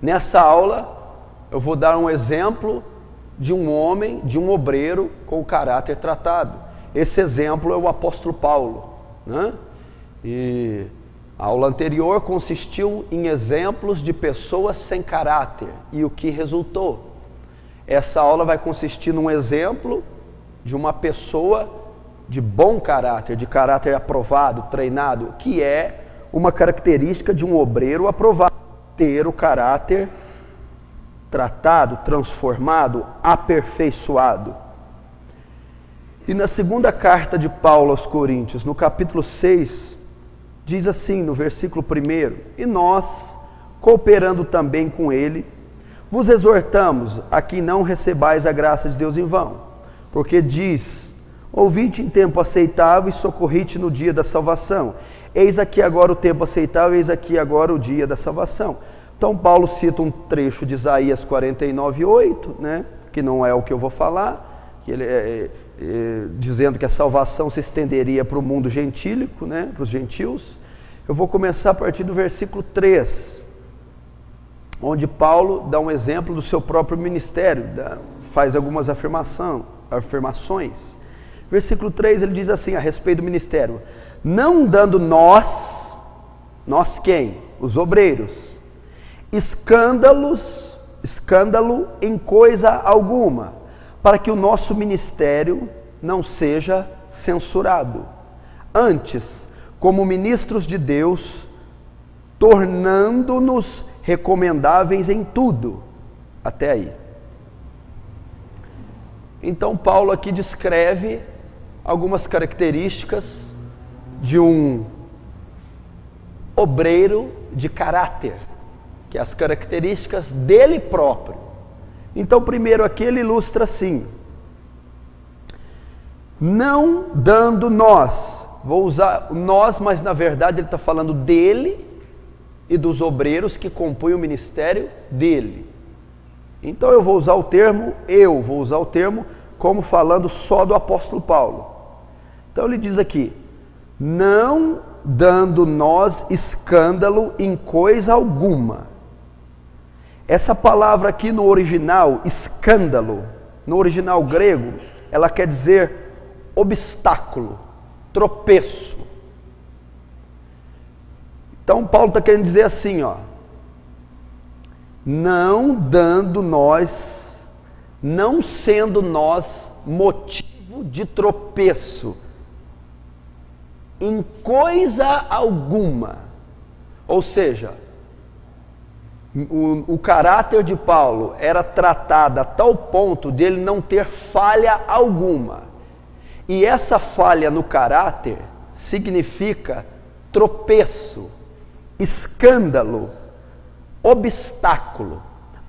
Nessa aula, eu vou dar um exemplo de um homem, de um obreiro com o caráter tratado. Esse exemplo é o apóstolo Paulo, né? E a aula anterior consistiu em exemplos de pessoas sem caráter e o que resultou. Essa aula vai consistir num exemplo de uma pessoa de bom caráter, de caráter aprovado, treinado, que é uma característica de um obreiro aprovado, ter o caráter tratado, transformado, aperfeiçoado. E na segunda carta de Paulo aos Coríntios, no capítulo 6, diz assim, no versículo 1: E nós, cooperando também com ele, vos exortamos a que não recebais a graça de Deus em vão, porque diz: Ouvi-te em tempo aceitável e socorri-te no dia da salvação. Eis aqui agora o tempo aceitável, eis aqui agora o dia da salvação. Então Paulo cita um trecho de Isaías 49:8, né, que não é o que eu vou falar, que ele dizendo que a salvação se estenderia para o mundo gentílico, né, para os gentios. Eu vou começar a partir do versículo 3, onde Paulo dá um exemplo do seu próprio ministério, faz algumas afirmações. Versículo 3, ele diz assim a respeito do ministério: Não dando nós quem? Os obreiros, escândalo em coisa alguma, para que o nosso ministério não seja censurado. Antes, como ministros de Deus, tornando-nos recomendáveis em tudo. Até aí. Então Paulo aqui descreve algumas características de um obreiro de caráter, que é as características dele próprio. Então, primeiro aqui ele ilustra assim: não dando nós, vou usar nós, mas na verdade ele está falando dele e dos obreiros que compõem o ministério dele. Então eu vou usar o termo como falando só do apóstolo Paulo. Então ele diz aqui: não dando nós escândalo em coisa alguma. Essa palavra aqui no original, escândalo, no original grego, ela quer dizer obstáculo, tropeço. Então Paulo está querendo dizer assim, ó: não dando nós, não sendo nós motivo de tropeço em coisa alguma. Ou seja, o caráter de Paulo era tratado a tal ponto de ele não ter falha alguma. E essa falha no caráter significa tropeço, escândalo, obstáculo.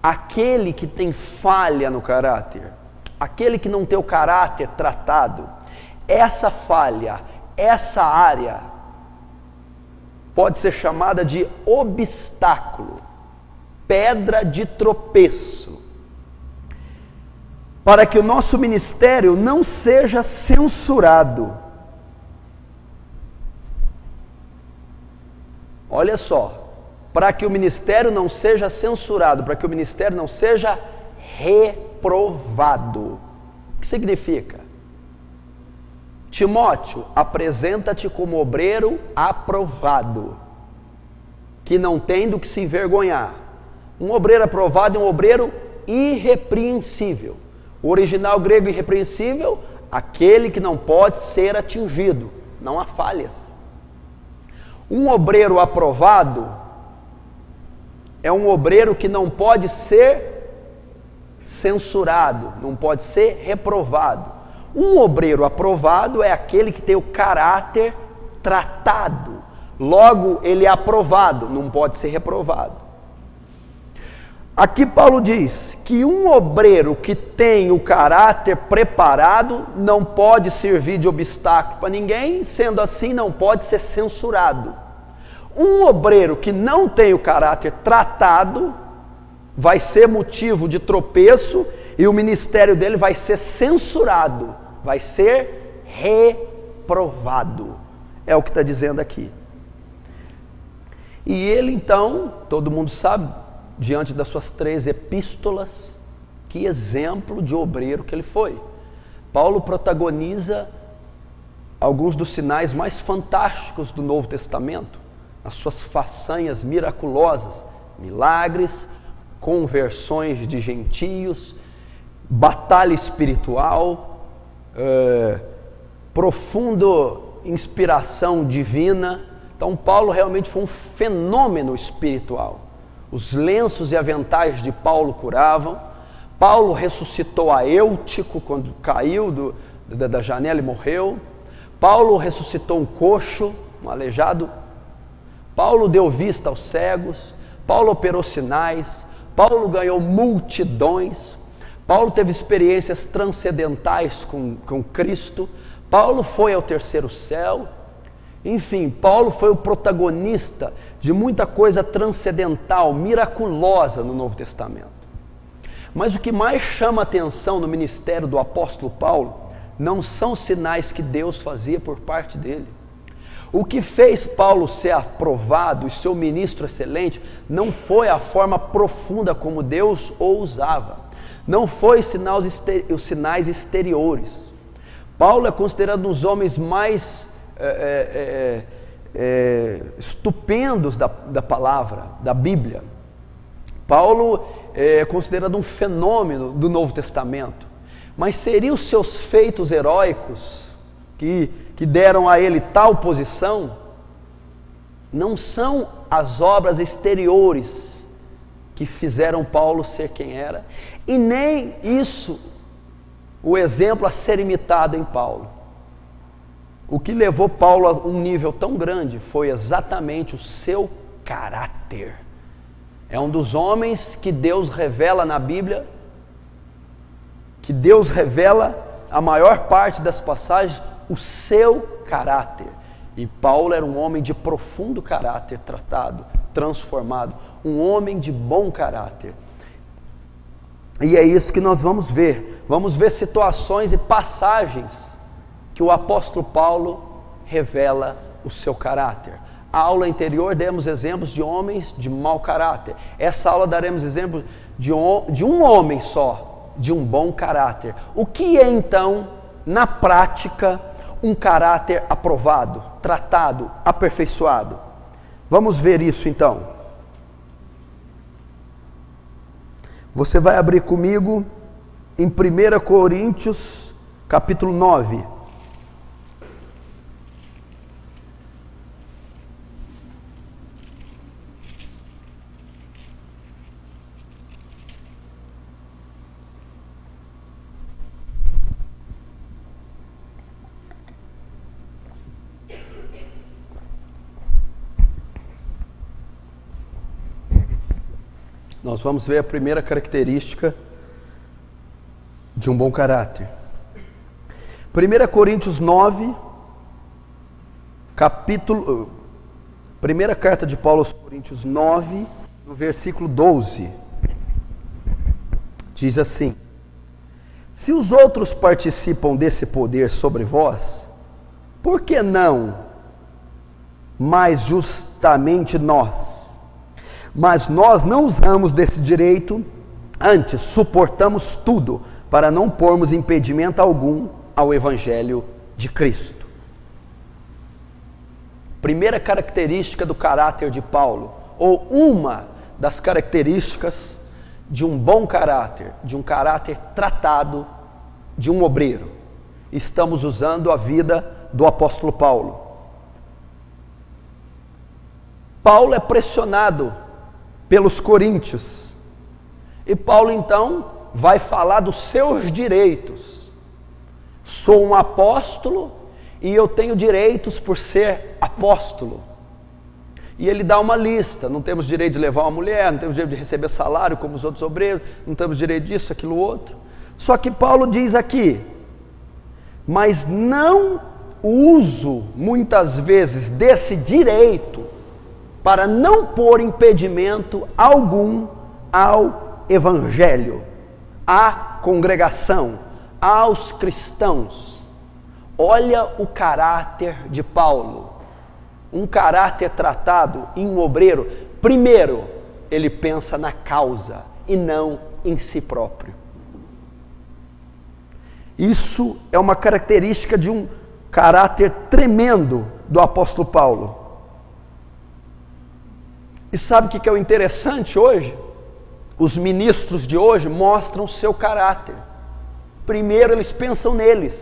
Aquele que tem falha no caráter, aquele que não tem o caráter tratado, essa falha, essa área pode ser chamada de obstáculo, pedra de tropeço, para que o nosso ministério não seja censurado. Olha só, para que o ministério não seja censurado, para que o ministério não seja reprovado. O que significa? Timóteo, apresenta-te como obreiro aprovado, que não tem do que se envergonhar. Um obreiro aprovado é um obreiro irrepreensível. O original grego irrepreensível, aquele que não pode ser atingido, não há falhas. Um obreiro aprovado é um obreiro que não pode ser censurado, não pode ser reprovado. Um obreiro aprovado é aquele que tem o caráter tratado, logo ele é aprovado, não pode ser reprovado. Aqui Paulo diz que um obreiro que tem o caráter preparado não pode servir de obstáculo para ninguém, sendo assim não pode ser censurado. Um obreiro que não tem o caráter tratado vai ser motivo de tropeço e o ministério dele vai ser censurado, vai ser reprovado. É o que está dizendo aqui. E ele então, todo mundo sabe, diante das suas 3 epístolas, que exemplo de obreiro que ele foi. Paulo protagoniza alguns dos sinais mais fantásticos do Novo Testamento, as suas façanhas miraculosas, milagres, conversões de gentios, batalha espiritual, profunda inspiração divina. Então Paulo realmente foi um fenômeno espiritual. Os lenços e aventais de Paulo curavam. Paulo ressuscitou a Eutico quando caiu da janela e morreu. Paulo ressuscitou um coxo, um aleijado. Paulo deu vista aos cegos. Paulo operou sinais. Paulo ganhou multidões. Paulo teve experiências transcendentais com Cristo. Paulo foi ao terceiro céu. Enfim, Paulo foi o protagonista de muita coisa transcendental, miraculosa no Novo Testamento. Mas o que mais chama atenção no ministério do apóstolo Paulo não são os sinais que Deus fazia por parte dele. O que fez Paulo ser aprovado e ser um ministro excelente não foi a forma profunda como Deus o usava, não foi os sinais exteriores. Paulo é considerado um dos homens mais estupendos da palavra, da Bíblia. Paulo é considerado um fenômeno do Novo Testamento, mas seriam os seus feitos heróicos que deram a ele tal posição? Não são as obras exteriores que fizeram Paulo ser quem era, e nem isso o exemplo a ser imitado em Paulo. O que levou Paulo a um nível tão grande foi exatamente o seu caráter. É um dos homens que Deus revela na Bíblia, que Deus revela a maior parte das passagens, o seu caráter. E Paulo era um homem de profundo caráter tratado, transformado, um homem de bom caráter. E é isso que nós vamos ver. Vamos ver situações e passagens que o apóstolo Paulo revela o seu caráter. A aula anterior demos exemplos de homens de mau caráter. Essa aula daremos exemplos de um homem só, de um bom caráter. O que é então, na prática, um caráter aprovado, tratado, aperfeiçoado? Vamos ver isso então. Você vai abrir comigo em 1 Coríntios, capítulo 9. Nós vamos ver a primeira característica de um bom caráter. 1 Coríntios 9, primeira carta de Paulo aos Coríntios 9, no versículo 12, diz assim: se os outros participam desse poder sobre vós, por que não mais justamente nós? Mas nós não usamos desse direito, antes suportamos tudo, para não pormos impedimento algum ao Evangelho de Cristo. Primeira característica do caráter de Paulo, ou uma das características de um bom caráter, de um caráter tratado, de um obreiro. Estamos usando a vida do apóstolo Paulo. Paulo é pressionado pelos coríntios, e Paulo então vai falar dos seus direitos. Sou um apóstolo e eu tenho direitos por ser apóstolo. E ele dá uma lista: não temos direito de levar uma mulher, não temos direito de receber salário como os outros obreiros, não temos direito disso, aquilo, outro. Só que Paulo diz aqui: mas não uso muitas vezes desse direito para não pôr impedimento algum ao Evangelho, à congregação, aos cristãos. Olha o caráter de Paulo, um caráter tratado em um obreiro. Primeiro, ele pensa na causa e não em si próprio. Isso é uma característica de um caráter tremendo do apóstolo Paulo. E sabe o que é o interessante hoje? Os ministros de hoje mostram o seu caráter. Primeiro, eles pensam neles.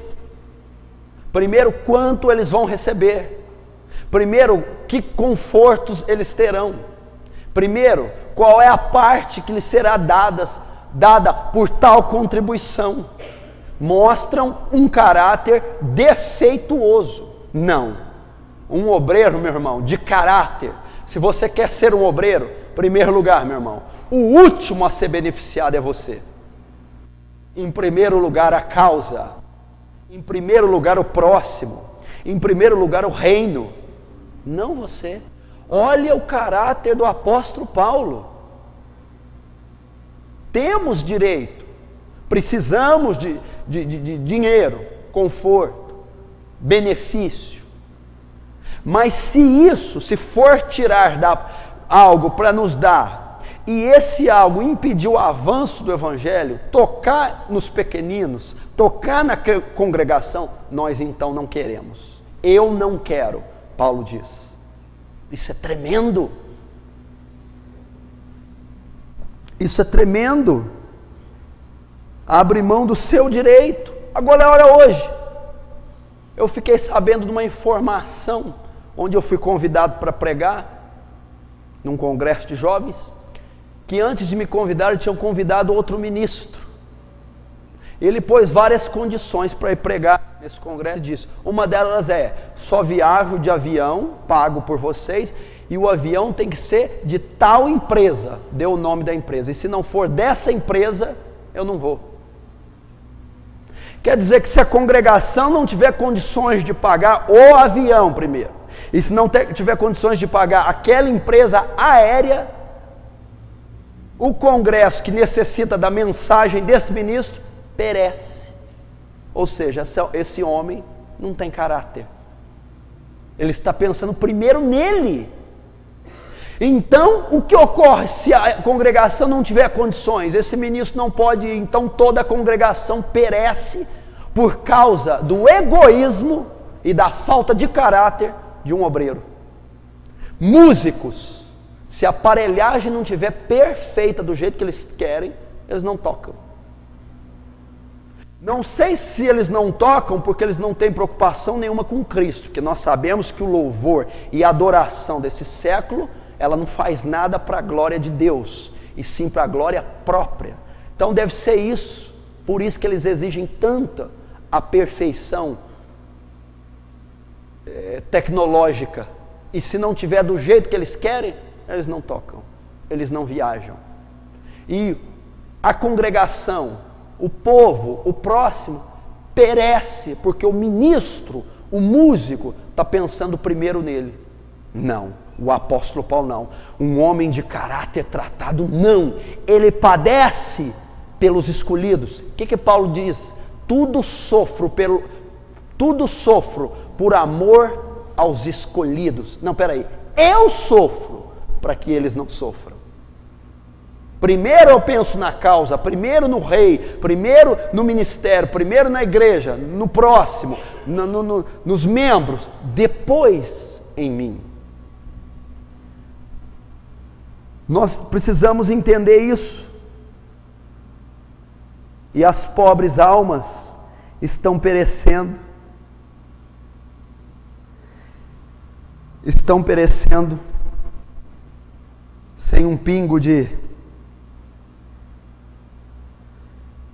Primeiro, quanto eles vão receber. Primeiro, que confortos eles terão. Primeiro, qual é a parte que lhes será dada por tal contribuição. Mostram um caráter defeituoso. Não. Um obreiro, meu irmão, de caráter. Se você quer ser um obreiro, primeiro lugar, meu irmão, o último a ser beneficiado é você. Em primeiro lugar, a causa. Em primeiro lugar, o próximo. Em primeiro lugar, o reino. Não você. Olha o caráter do apóstolo Paulo. Temos direito, precisamos de dinheiro, conforto, benefício. Mas se for tirar algo para nos dar, e esse algo impedir o avanço do evangelho, tocar nos pequeninos, tocar na congregação, nós então não queremos. Eu não quero, Paulo diz. Isso é tremendo. Isso é tremendo. Abre mão do seu direito. Agora é hora hoje. Eu fiquei sabendo de uma informação, onde eu fui convidado para pregar, num congresso de jovens, que antes de me convidar, tinham convidado outro ministro. Ele pôs várias condições para ir pregar nesse congresso e disse, uma delas é, só viajo de avião, pago por vocês, e o avião tem que ser de tal empresa, deu o nome da empresa, e se não for dessa empresa, eu não vou. Quer dizer que se a congregação não tiver condições de pagar o avião primeiro, e se não tiver condições de pagar aquela empresa aérea, o congresso que necessita da mensagem desse ministro, perece. Ou seja, esse homem não tem caráter. Ele está pensando primeiro nele. Então, o que ocorre se a congregação não tiver condições? Esse ministro não pode, então toda a congregação perece por causa do egoísmo e da falta de caráter de um obreiro. Músicos, se a aparelhagem não estiver perfeita do jeito que eles querem, eles não tocam. Não sei se eles não tocam porque eles não têm preocupação nenhuma com Cristo, porque nós sabemos que o louvor e a adoração desse século, ela não faz nada para a glória de Deus, e sim para a glória própria. Então deve ser isso, por isso que eles exigem tanta a perfeição tecnológica, e se não tiver do jeito que eles querem, eles não tocam, eles não viajam. E a congregação, o povo, o próximo, perece, porque o ministro, o músico, está pensando primeiro nele. Não, o apóstolo Paulo não. Um homem de caráter tratado, não. Ele padece pelos escolhidos. O que Paulo diz? Tudo sofro por amor aos escolhidos. Não, peraí, eu sofro para que eles não sofram. Primeiro eu penso na causa, primeiro no rei, primeiro no ministério, primeiro na igreja, no próximo, nos membros, depois em mim. Nós precisamos entender isso. E as pobres almas estão perecendo. Estão perecendo sem um pingo de...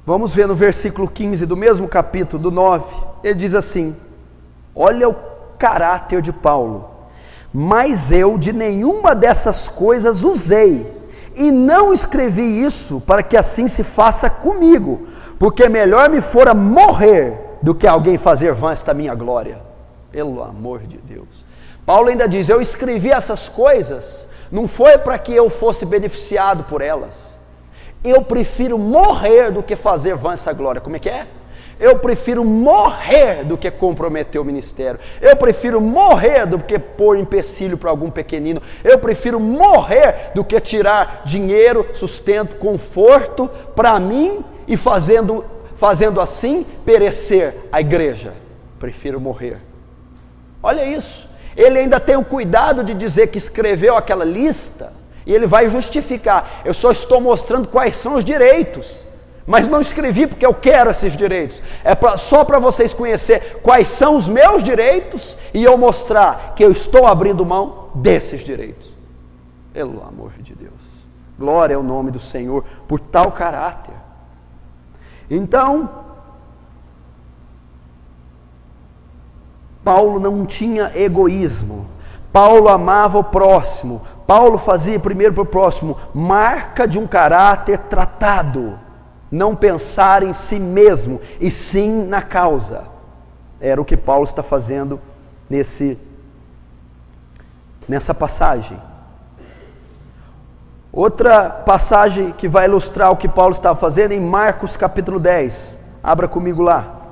Vamos ver no versículo 15 do mesmo capítulo, do 9, ele diz assim, olha o caráter de Paulo, mas eu de nenhuma dessas coisas usei, e não escrevi isso para que assim se faça comigo, porque melhor me fora morrer do que alguém fazer vã esta minha glória, pelo amor de Deus. Paulo ainda diz, eu escrevi essas coisas, não foi para que eu fosse beneficiado por elas, eu prefiro morrer do que fazer vã essa glória. Como é que é? Eu prefiro morrer do que comprometer o ministério. Eu prefiro morrer do que pôr empecilho para algum pequenino. Eu prefiro morrer do que tirar dinheiro, sustento, conforto para mim e fazendo assim perecer a igreja. Prefiro morrer. Olha isso. Ele ainda tem o cuidado de dizer que escreveu aquela lista e ele vai justificar. Eu só estou mostrando quais são os direitos, mas não escrevi porque eu quero esses direitos. Só para vocês conhecerem quais são os meus direitos e eu mostrar que eu estou abrindo mão desses direitos. Pelo amor de Deus. Glória ao nome do Senhor por tal caráter. Então, Paulo não tinha egoísmo, Paulo amava o próximo, Paulo fazia primeiro para o próximo, marca de um caráter tratado, não pensar em si mesmo, e sim na causa. Era o que Paulo está fazendo nessa passagem. Outra passagem que vai ilustrar o que Paulo estava fazendo em Marcos capítulo 10, abra comigo lá.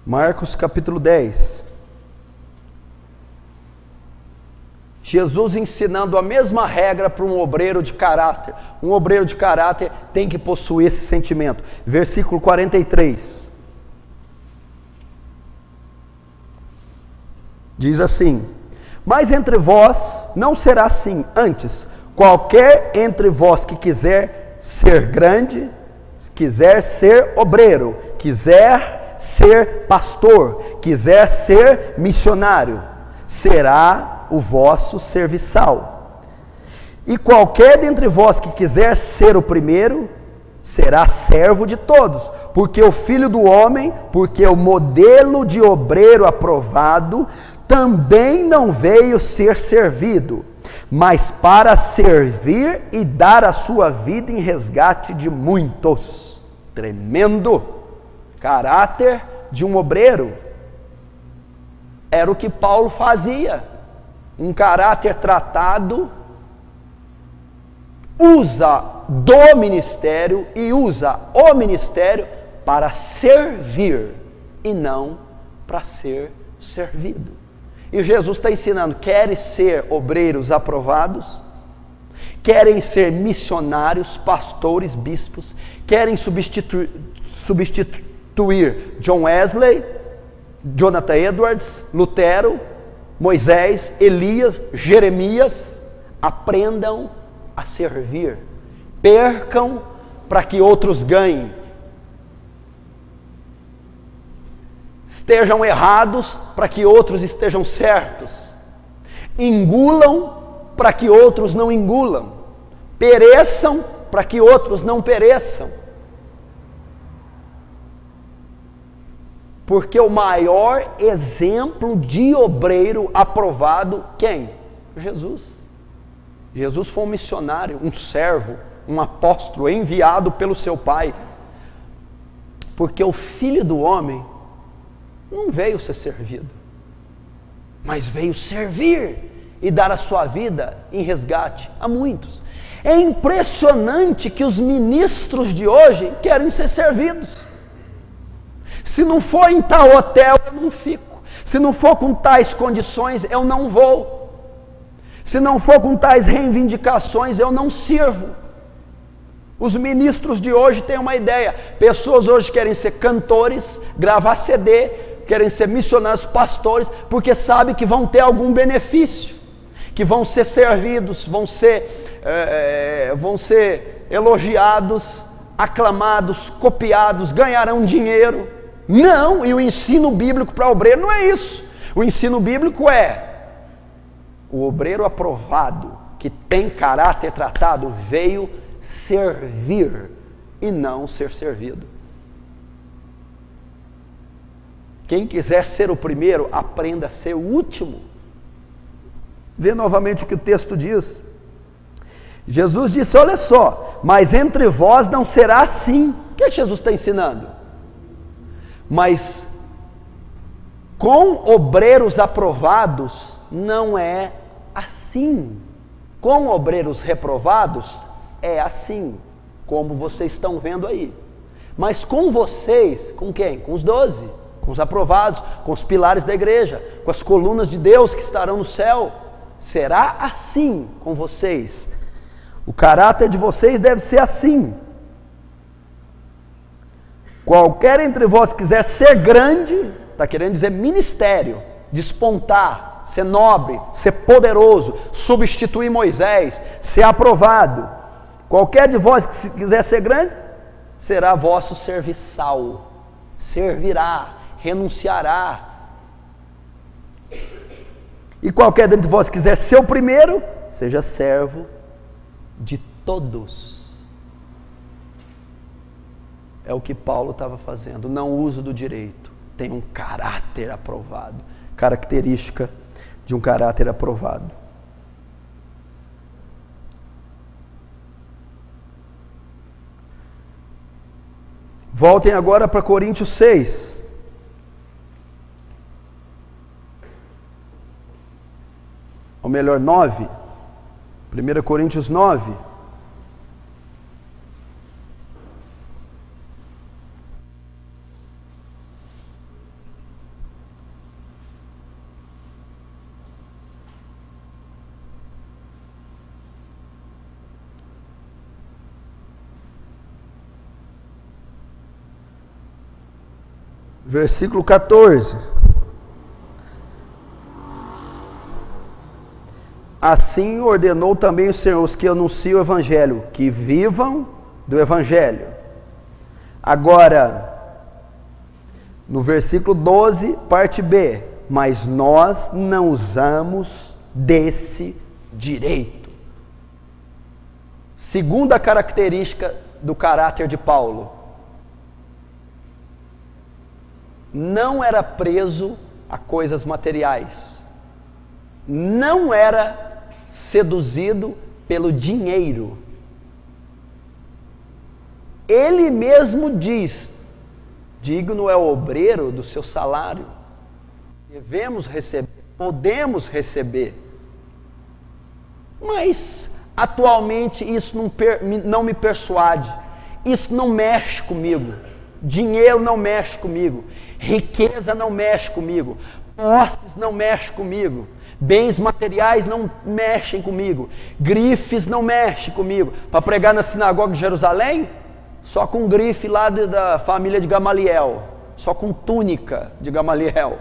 Marcos capítulo 10. Jesus ensinando a mesma regra para um obreiro de caráter. Um obreiro de caráter tem que possuir esse sentimento. Versículo 43. Diz assim: mas entre vós não será assim, antes, qualquer entre vós que quiser ser grande, quiser ser obreiro, quiser ser pastor, quiser ser missionário, será o vosso serviçal. E qualquer dentre vós que quiser ser o primeiro, será servo de todos, porque o Filho do Homem, porque o modelo de obreiro aprovado, também não veio ser servido, mas para servir e dar a sua vida em resgate de muitos. Tremendo caráter de um obreiro. Era o que Paulo fazia. Um caráter tratado, usa do ministério e usa o ministério para servir e não para ser servido. E Jesus está ensinando: querem ser obreiros aprovados? Querem ser missionários, pastores, bispos? Querem substituir John Wesley, Jonathan Edwards, Lutero, Moisés, Elias, Jeremias? Aprendam a servir. Percam para que outros ganhem. Estejam errados para que outros estejam certos. Engulam para que outros não engulam. Pereçam para que outros não pereçam. Porque o maior exemplo de obreiro aprovado, quem? Jesus. Jesus foi um missionário, um servo, um apóstolo enviado pelo seu Pai. Porque o Filho do Homem não veio ser servido, mas veio servir e dar a sua vida em resgate a muitos. É impressionante que os ministros de hoje querem ser servidos. Se não for em tal hotel, eu não fico. Se não for com tais condições, eu não vou. Se não for com tais reivindicações, eu não sirvo. Os ministros de hoje têm uma ideia. Pessoas hoje querem ser cantores, gravar CD, querem ser missionários, pastores, porque sabem que vão ter algum benefício, que vão ser servidos, vão ser elogiados, aclamados, copiados, ganharão dinheiro. Não, e o ensino bíblico para obreiro não é isso. O ensino bíblico é: o obreiro aprovado, que tem caráter tratado, veio servir e não ser servido. Quem quiser ser o primeiro, aprenda a ser o último. Vê novamente o que o texto diz. Jesus disse: olha só, mas entre vós não será assim. O que Jesus está ensinando? Mas com obreiros aprovados não é assim. Com obreiros reprovados é assim, como vocês estão vendo aí. Mas com vocês, com quem? Com os 12, com os aprovados, com os pilares da igreja, com as colunas de Deus que estarão no céu. Será assim com vocês. O caráter de vocês deve ser assim. Qualquer entre vós quiser ser grande, está querendo dizer ministério, despontar, ser nobre, ser poderoso, substituir Moisés, ser aprovado. Qualquer de vós que quiser ser grande, será vosso serviçal, servirá, renunciará. E qualquer de vós quiser ser o primeiro, seja servo de todos. É o que Paulo estava fazendo, não uso do direito, tem um caráter aprovado, característica de um caráter aprovado. Voltem agora para Coríntios 6. Ou melhor, 9. 1 Coríntios 9. Versículo 14. Assim ordenou também o Senhor os que anunciam o Evangelho, que vivam do Evangelho. Agora, no versículo 12, parte B. Mas nós não usamos desse direito. Segunda característica do caráter de Paulo. Não era preso a coisas materiais, não era seduzido pelo dinheiro. Ele mesmo diz: digno é o obreiro do seu salário. Devemos receber, podemos receber. Mas atualmente isso não me persuade, isso não mexe comigo. Dinheiro não mexe comigo, riqueza não mexe comigo, posses não mexe comigo, bens materiais não mexem comigo, grifes não mexem comigo. Para pregar na sinagoga de Jerusalém, só com grife lá da família de Gamaliel, só com túnica de Gamaliel,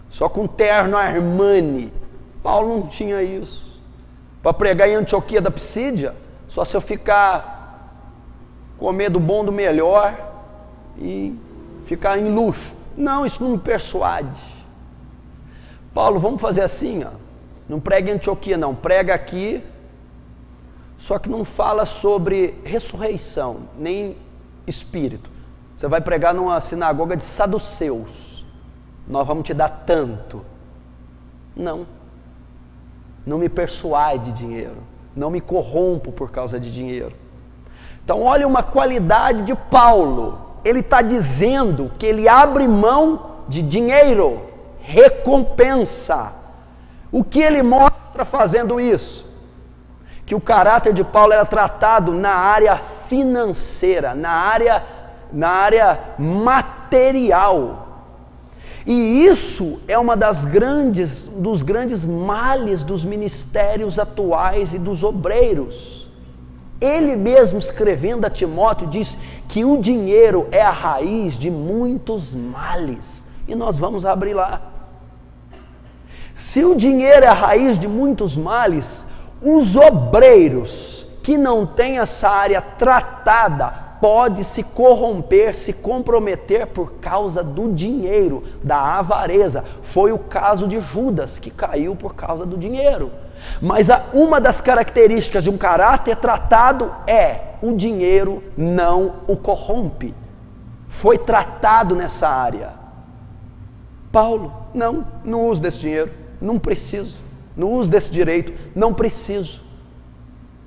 só com terno Armani. Paulo não tinha isso. Para pregar em Antioquia da Psídia, só se eu ficar comer do bom do melhor e ficar em luxo. Não, isso não me persuade. Paulo, vamos fazer assim, ó. Não prega em Antioquia não, prega aqui, só que não fala sobre ressurreição, nem espírito. Você vai pregar numa sinagoga de saduceus, nós vamos te dar tanto. Não me persuade dinheiro, não me corrompo por causa de dinheiro. Então olha uma qualidade de Paulo. Ele está dizendo que ele abre mão de dinheiro, recompensa. O que ele mostra fazendo isso? Que o caráter de Paulo era tratado na área financeira, na área material. E isso é uma dos grandes males dos ministérios atuais e dos obreiros. Ele mesmo, escrevendo a Timóteo, diz que o dinheiro é a raiz de muitos males. E nós vamos abrir lá. Se o dinheiro é a raiz de muitos males, os obreiros que não têm essa área tratada podem se corromper, se comprometer por causa do dinheiro, da avareza. Foi o caso de Judas, que caiu por causa do dinheiro. Mas uma das características de um caráter tratado é: o dinheiro não o corrompe. Foi tratado nessa área. Paulo, não uso desse dinheiro, não preciso. Não uso desse direito, não preciso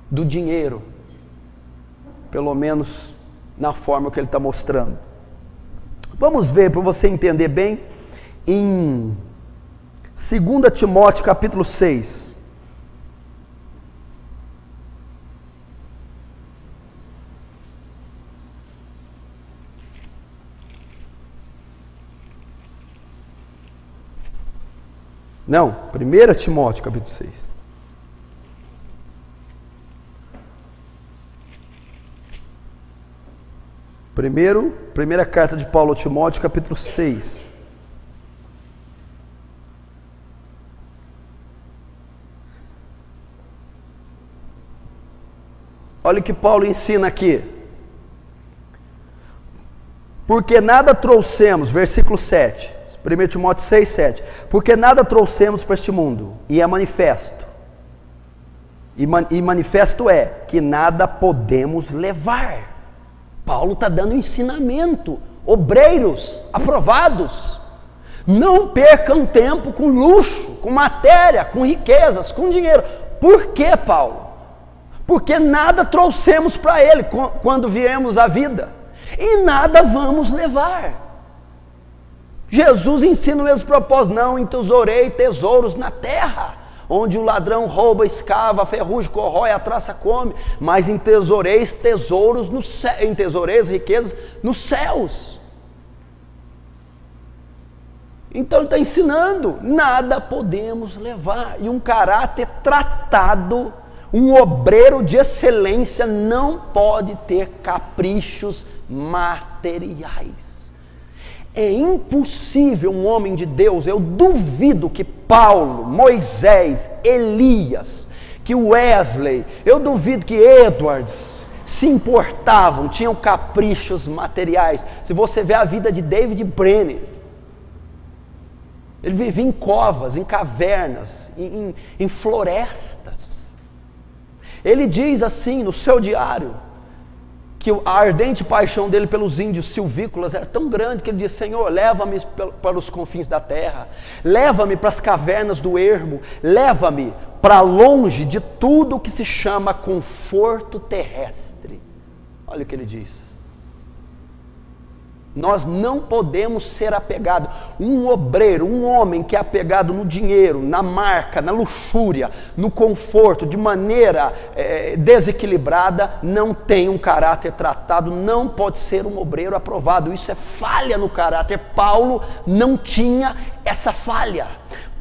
do dinheiro. pelo menos na forma que ele está mostrando. Vamos ver, para você entender bem, em 2 Timóteo capítulo 6. Não, 1 Timóteo capítulo 6. Primeira carta de Paulo a Timóteo, capítulo 6. Olha o que Paulo ensina aqui. Porque nada trouxemos, versículo 7. 1 Timóteo 6, 7. Porque nada trouxemos para este mundo, e é manifesto. E manifesto é que nada podemos levar. Paulo está dando ensinamento. Obreiros aprovados, não percam tempo com luxo, com matéria, com riquezas, com dinheiro. Por que, Paulo? Porque nada trouxemos para ele quando viemos à vida, e nada vamos levar. Jesus ensina o mesmo propósito: não entesourei tesouros na terra, onde o ladrão rouba, escava, a ferrugem corrói, a traça come, mas entesoureis tesouros no céu, entesoureis riquezas nos céus. Então ele está ensinando, nada podemos levar, e um caráter tratado, um obreiro de excelência não pode ter caprichos materiais. É impossível um homem de Deus, eu duvido que Paulo, Moisés, Elias, que Wesley, eu duvido que Edwards se importavam, tinham caprichos materiais. Se você vê a vida de David Brenner, ele vivia em covas, em cavernas, em florestas. Ele diz assim no seu diário, que a ardente paixão dele pelos índios silvícolas era tão grande que ele disse: Senhor, leva-me para os confins da terra, leva-me para as cavernas do ermo, leva-me para longe de tudo que se chama conforto terrestre. Olha o que ele diz. Nós não podemos ser apegados. Um obreiro, um homem que é apegado no dinheiro, na marca, na luxúria, no conforto, de maneira desequilibrada, não tem um caráter tratado, não pode ser um obreiro aprovado. Isso é falha no caráter. Paulo não tinha essa falha.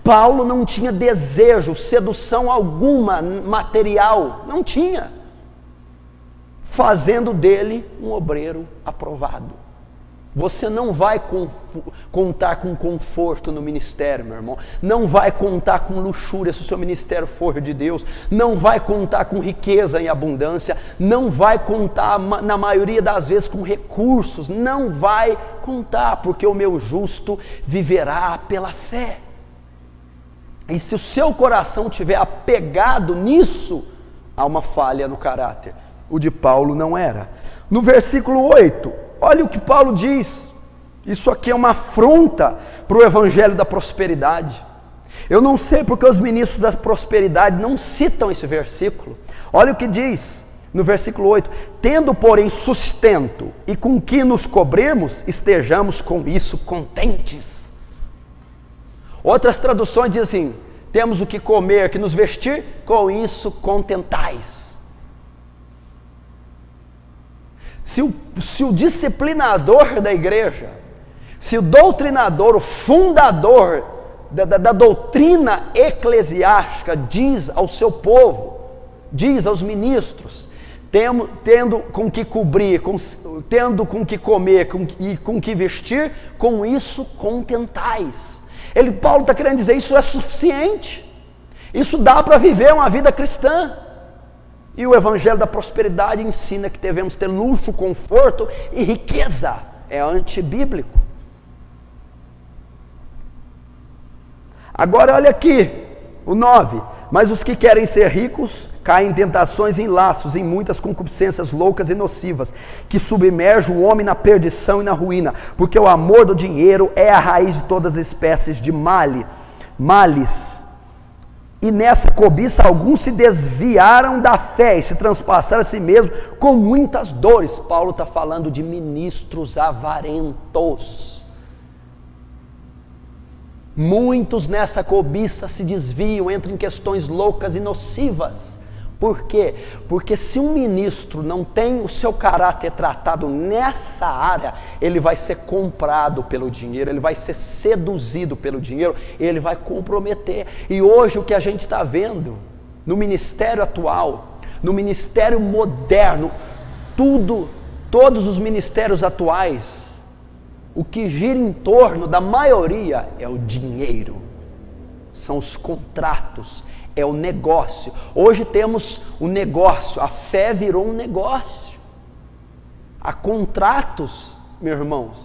Paulo não tinha desejo, sedução alguma material, não tinha, fazendo dele um obreiro aprovado. Você não vai contar com conforto no ministério, meu irmão. Não vai contar com luxúria se o seu ministério for de Deus. Não vai contar com riqueza em abundância. Não vai contar, na maioria das vezes, com recursos. Não vai contar, porque o meu justo viverá pela fé. E se o seu coração estiver apegado nisso, há uma falha no caráter. O de Paulo não era. No versículo 8... olha o que Paulo diz. Isso aqui é uma afronta para o evangelho da prosperidade. Eu não sei porque os ministros da prosperidade não citam esse versículo. Olha o que diz no versículo 8: tendo porém sustento e com que nos cobrirmos, estejamos com isso contentes. Outras traduções dizem assim: temos o que comer, que nos vestir, com isso contentais. Se o disciplinador da igreja, se o doutrinador, o fundador da doutrina eclesiástica diz ao seu povo, diz aos ministros, tendo com que cobrir, tendo com que comer e com que vestir, com isso contentais. Paulo está querendo dizer, isso é suficiente, isso dá para viver uma vida cristã. E o evangelho da prosperidade ensina que devemos ter luxo, conforto e riqueza. É antibíblico. Agora olha aqui, o 9. Mas os que querem ser ricos caem em tentações, em laços, em muitas concupiscências loucas e nocivas, que submergem o homem na perdição e na ruína, porque o amor do dinheiro é a raiz de todas as espécies de males. E nessa cobiça alguns se desviaram da fé e se transpassaram a si mesmo com muitas dores. Paulo está falando de ministros avarentos. Muitos nessa cobiça se desviam, entram em questões loucas e nocivas. Por quê? Porque se um ministro não tem o seu caráter tratado nessa área, ele vai ser comprado pelo dinheiro, ele vai ser seduzido pelo dinheiro, ele vai comprometer. E hoje o que a gente está vendo no ministério atual, no ministério moderno, todos os ministérios atuais, o que gira em torno da maioria é o dinheiro, são os contratos, é o negócio. Hoje temos o negócio, a fé virou um negócio. Há contratos, meus irmãos,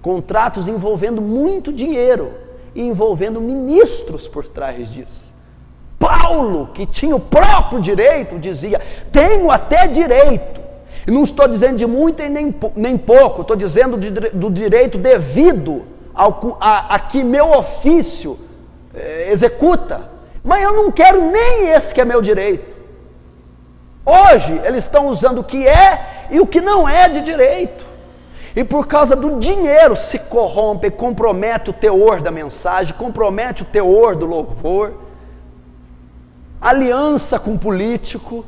contratos envolvendo muito dinheiro e envolvendo ministros por trás disso. Paulo, que tinha o próprio direito, dizia: tenho até direito. E não estou dizendo de muito e nem pouco, estou dizendo do direito devido a que meu ofício executa. Mas eu não quero nem esse que é meu direito. Hoje eles estão usando o que é e o que não é de direito. E por causa do dinheiro se corrompe, compromete o teor da mensagem, compromete o teor do louvor, aliança com político,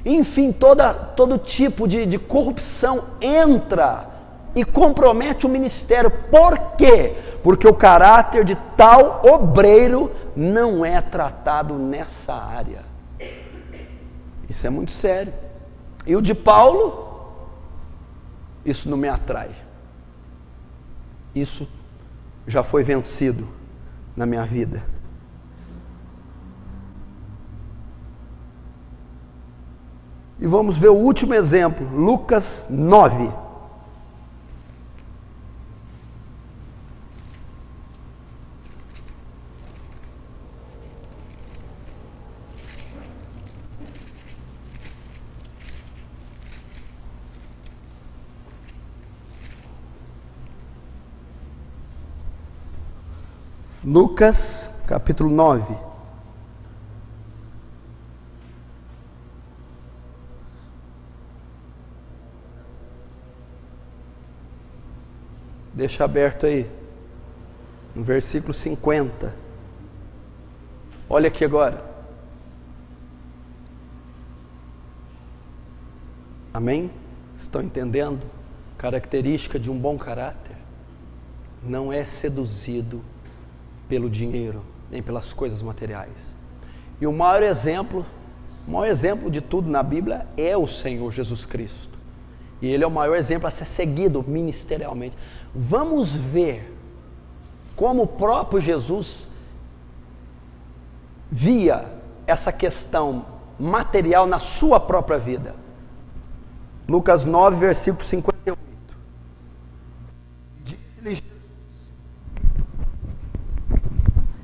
enfim, todo tipo de corrupção entra e compromete o ministério. Por quê? Porque o caráter de tal obreiro não é tratado nessa área. Isso é muito sério. E o de Paulo, isso não me atrai. Isso já foi vencido na minha vida. E vamos ver o último exemplo, Lucas 9. Lucas, capítulo 9. Deixa aberto aí, no versículo 50. Olha aqui agora. Amém? Estão entendendo? Característica de um bom caráter não é seduzido pelo dinheiro, nem pelas coisas materiais. E o maior exemplo de tudo na Bíblia é o Senhor Jesus Cristo. E Ele é o maior exemplo a ser seguido ministerialmente. Vamos ver como o próprio Jesus via essa questão material na sua própria vida. Lucas 9, versículo 58.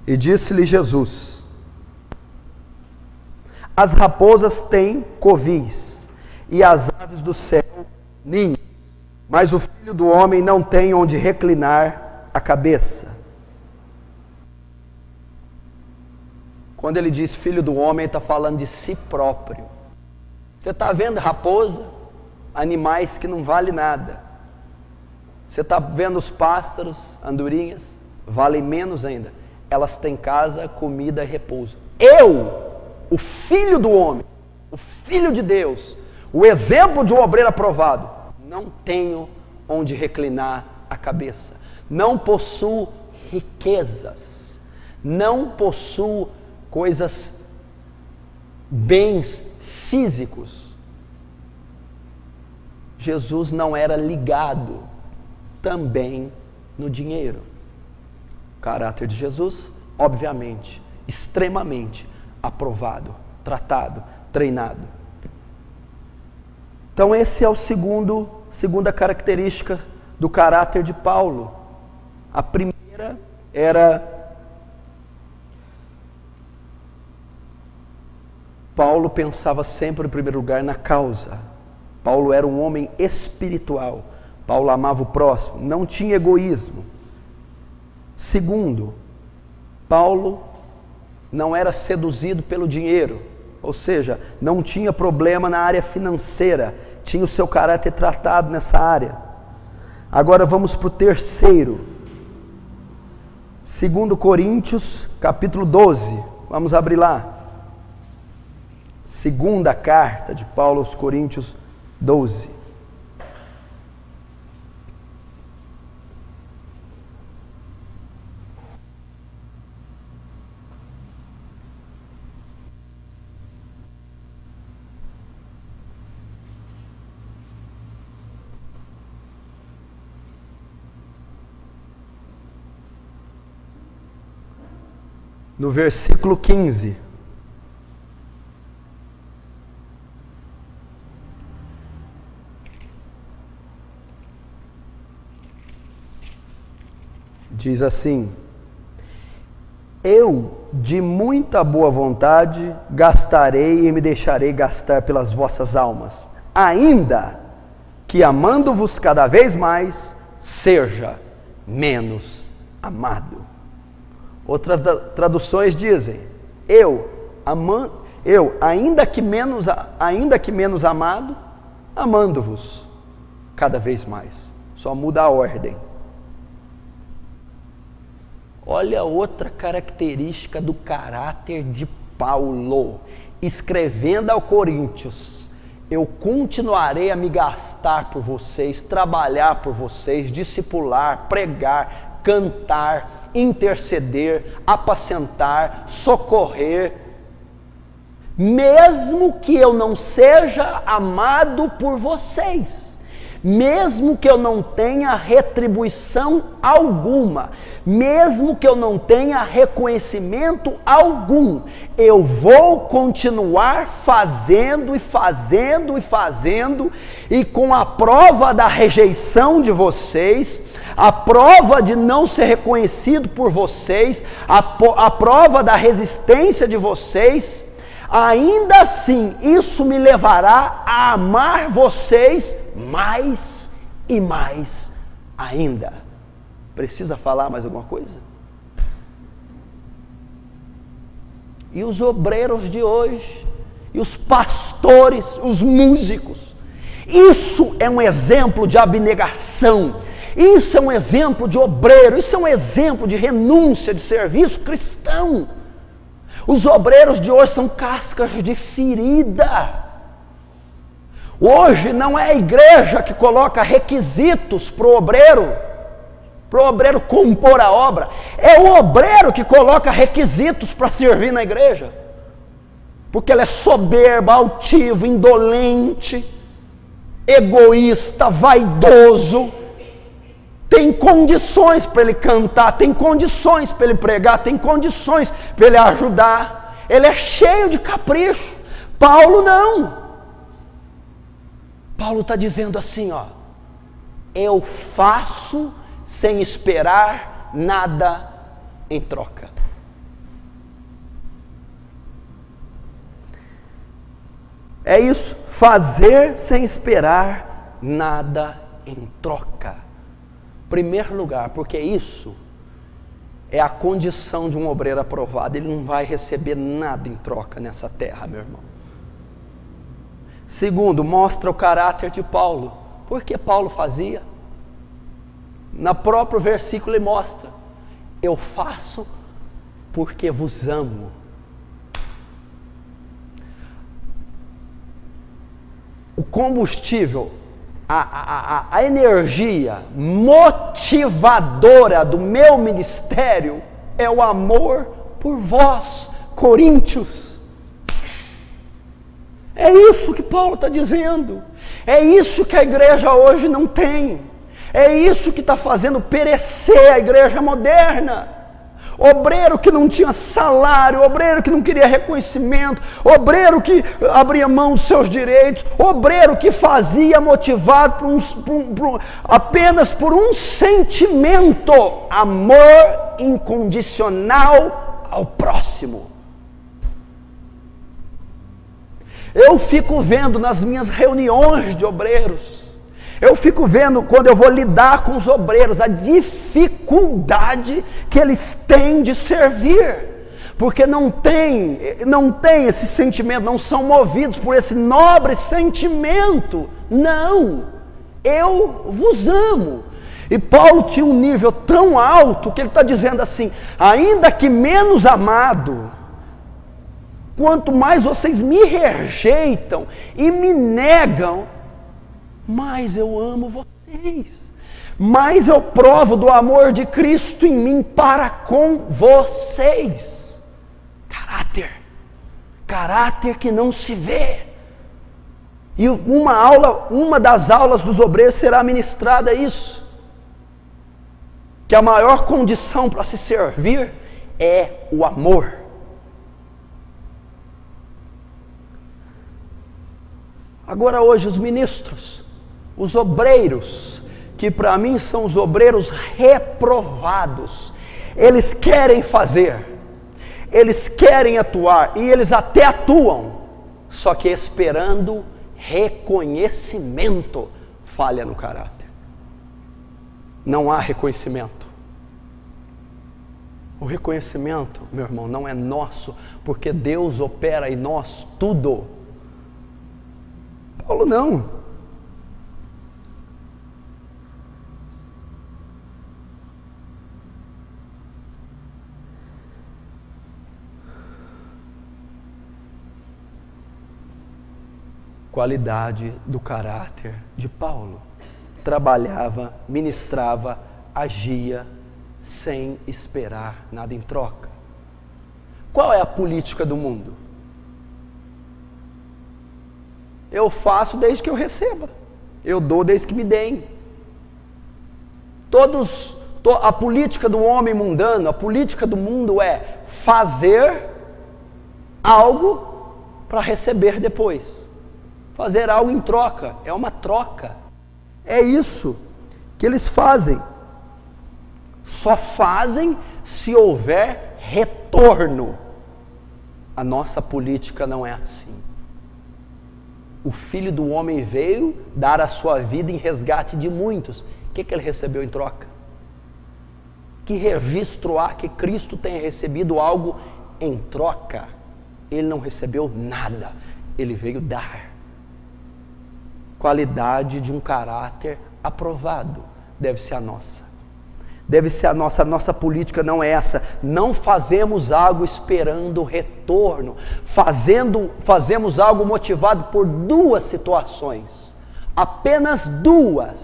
E disse-lhe Jesus: as raposas têm covis, e as aves do céu ninho, mas o Filho do Homem não tem onde reclinar a cabeça. Quando ele diz Filho do Homem, ele está falando de si próprio. Você está vendo raposa? Animais que não valem nada. Você está vendo os pássaros, andorinhas? Valem menos ainda. Elas têm casa, comida e repouso. Eu, o Filho do Homem, o Filho de Deus, o exemplo de um obreiro aprovado, não tenho onde reclinar a cabeça. Não possuo riquezas. Não possuo coisas, bens físicos. Jesus não era ligado também no dinheiro. O caráter de Jesus, obviamente, extremamente aprovado, tratado, treinado. Então esse é segunda característica do caráter de Paulo. A primeira era Paulo pensava sempre em primeiro lugar na causa. Paulo era um homem espiritual. Paulo amava o próximo, não tinha egoísmo. Segundo, Paulo não era seduzido pelo dinheiro, ou seja, não tinha problema na área financeira, tinha o seu caráter tratado nessa área. Agora vamos para o terceiro, 2 Coríntios capítulo 12, vamos abrir lá. Segunda carta de Paulo aos Coríntios 12. No versículo 15. Diz assim: eu de muita boa vontade gastarei e me deixarei gastar pelas vossas almas, ainda que amando-vos cada vez mais, seja menos amado. Outras traduções dizem: ainda que menos amado, amando-vos cada vez mais. Só muda a ordem. Olha outra característica do caráter de Paulo, escrevendo ao Coríntios: eu continuarei a me gastar por vocês, trabalhar por vocês, discipular, pregar, cantar, interceder, apacentar, socorrer, mesmo que eu não seja amado por vocês, mesmo que eu não tenha retribuição alguma, mesmo que eu não tenha reconhecimento algum, eu vou continuar fazendo e fazendo e fazendo, e com a prova da rejeição de vocês, a prova de não ser reconhecido por vocês, a prova da resistência de vocês, ainda assim isso me levará a amar vocês mais e mais ainda. Precisa falar mais alguma coisa? E os obreiros de hoje, e os pastores, os músicos, isso é um exemplo de abnegação, isso é um exemplo de obreiro, isso é um exemplo de renúncia, de serviço cristão. Os obreiros de hoje são cascas de ferida. Hoje não é a igreja que coloca requisitos para o obreiro compor a obra, é o obreiro que coloca requisitos para servir na igreja, porque ele é soberbo, altivo, indolente, egoísta, vaidoso, tem condições para ele cantar, tem condições para ele pregar, tem condições para ele ajudar, ele é cheio de capricho. Paulo não. Paulo está dizendo assim, ó: eu faço sem esperar nada em troca. É isso, fazer sem esperar nada em troca. Primeiro lugar, porque isso é a condição de um obreiro aprovado, ele não vai receber nada em troca nessa terra, meu irmão. Segundo, mostra o caráter de Paulo. Por que Paulo fazia? No próprio versículo ele mostra: eu faço porque vos amo. O combustível, a energia motivadora do meu ministério é o amor por vós, coríntios. É isso que Paulo está dizendo, é isso que a igreja hoje não tem, é isso que está fazendo perecer a igreja moderna. Obreiro que não tinha salário, obreiro que não queria reconhecimento, obreiro que abria mão dos seus direitos, obreiro que fazia motivado apenas por um sentimento: amor incondicional ao próximo. Eu fico vendo nas minhas reuniões de obreiros, eu fico vendo quando eu vou lidar com os obreiros, a dificuldade que eles têm de servir, porque não tem esse sentimento, não são movidos por esse nobre sentimento. Não, eu vos amo. E Paulo tinha um nível tão alto que ele está dizendo assim: ainda que menos amado, quanto mais vocês me rejeitam e me negam, mais eu amo vocês, mais eu provo do amor de Cristo em mim para com vocês. Caráter que não se vê. E uma das aulas dos obreiros será ministrada isso, que a maior condição para se servir é o amor. Agora hoje os ministros, os obreiros, que para mim são os obreiros reprovados, eles querem fazer, eles querem atuar, e eles até atuam, só que esperando reconhecimento, falha no caráter. Não há reconhecimento. O reconhecimento, meu irmão, não é nosso, porque Deus opera em nós tudo. Paulo não. Qualidade do caráter de Paulo. Trabalhava, ministrava, agia sem esperar nada em troca. Qual é a política do mundo? Eu faço desde que eu receba, eu dou desde que me deem. A política do homem mundano, a política do mundo é fazer algo para receber depois, fazer algo em troca, é uma troca. É isso que eles fazem. Só fazem se houver retorno. A nossa política não é assim. O Filho do Homem veio dar a sua vida em resgate de muitos. O que ele recebeu em troca? Que registro há que Cristo tenha recebido algo em troca? Ele não recebeu nada. Ele veio dar. Qualidade de um caráter aprovado deve ser a nossa. Deve ser a nossa política não é essa. Não fazemos algo esperando retorno. Fazemos algo motivado por duas situações. Apenas duas.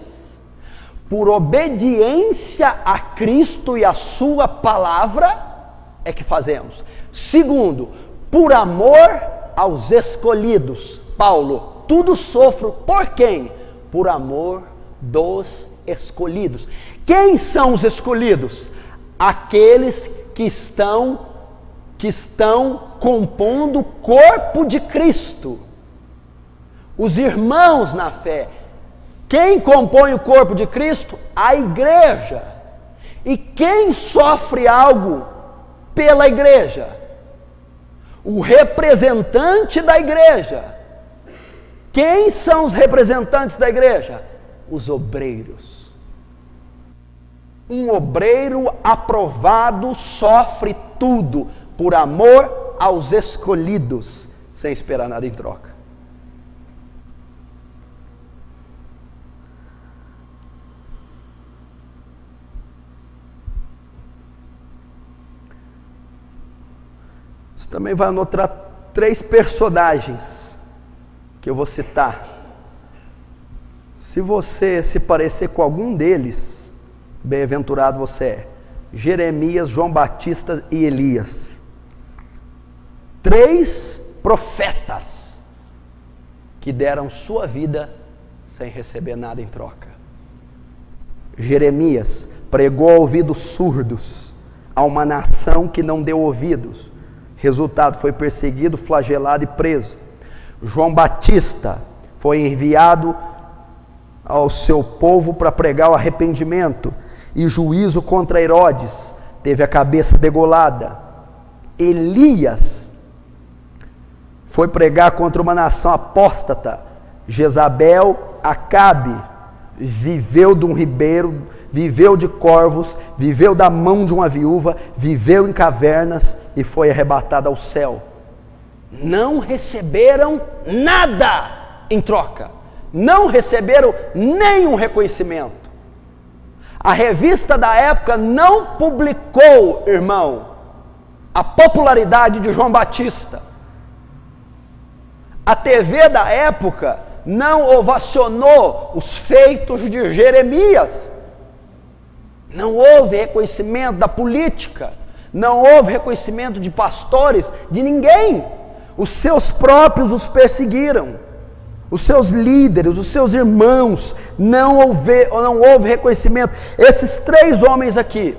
Por obediência a Cristo e a sua palavra é que fazemos. Segundo, por amor aos escolhidos. Paulo, tudo sofro por quem? Por amor dos escolhidos. Quem são os escolhidos? Aqueles que estão compondo o corpo de Cristo. Os irmãos na fé. Quem compõe o corpo de Cristo? A igreja. E quem sofre algo pela igreja? O representante da igreja. Quem são os representantes da igreja? Os obreiros. Um obreiro aprovado sofre tudo por amor aos escolhidos, sem esperar nada em troca. Você também vai anotar 3 personagens que eu vou citar. Se você se parecer com algum deles, bem-aventurado você é. Jeremias, João Batista e Elias. 3 profetas que deram sua vida sem receber nada em troca. Jeremias pregou a ouvidos surdos a uma nação que não deu ouvidos. Resultado, foi perseguido, flagelado e preso. João Batista foi enviado ao seu povo para pregar o arrependimento e juízo contra Herodes, teve a cabeça degolada. Elias foi pregar contra uma nação apóstata. Jezabel, Acabe, viveu viveu de corvos, viveu da mão de uma viúva, viveu em cavernas e foi arrebatado ao céu. Não receberam nada em troca, não receberam nenhum reconhecimento. A revista da época não publicou, irmão, a popularidade de João Batista. A TV da época não ovacionou os feitos de Jeremias. Não houve reconhecimento da política, não houve reconhecimento de pastores, de ninguém. Os seus próprios os perseguiram, os seus líderes, os seus irmãos, não houve reconhecimento. Esses 3 homens aqui,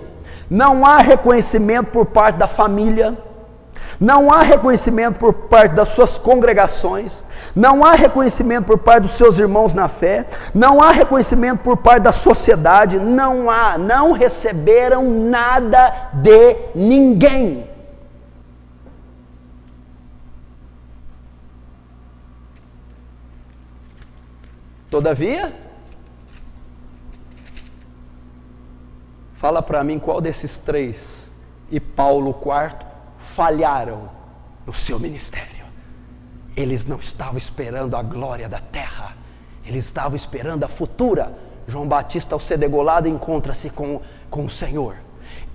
não há reconhecimento por parte da família, não há reconhecimento por parte das suas congregações, não há reconhecimento por parte dos seus irmãos na fé, não há reconhecimento por parte da sociedade, não receberam nada de ninguém. Todavia, fala para mim qual desses 3, e Paulo o quarto, falharam no seu ministério. Eles não estavam esperando a glória da terra, eles estavam esperando a futura. João Batista, ao ser degolado, encontra-se com o Senhor.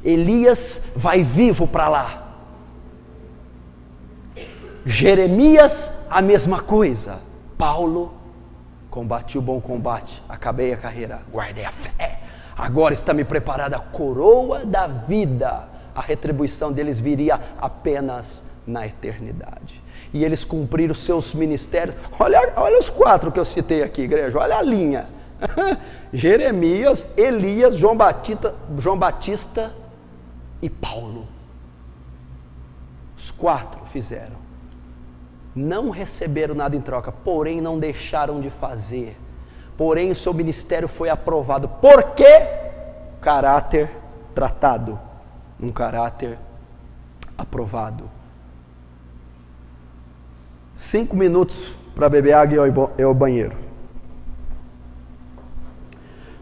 Elias vai vivo para lá. Jeremias, a mesma coisa. Paulo, combati o bom combate, acabei a carreira, guardei a fé. Agora está me preparada a coroa da vida. A retribuição deles viria apenas na eternidade. E eles cumpriram os seus ministérios. Olha os 4 que eu citei aqui, igreja. Olha a linha. Jeremias, Elias, João Batista e Paulo. Os 4 fizeram. Não receberam nada em troca, porém não deixaram de fazer. Porém o seu ministério foi aprovado. Por quê? Caráter tratado. Um caráter aprovado. 5 minutos para beber água e ir ao banheiro.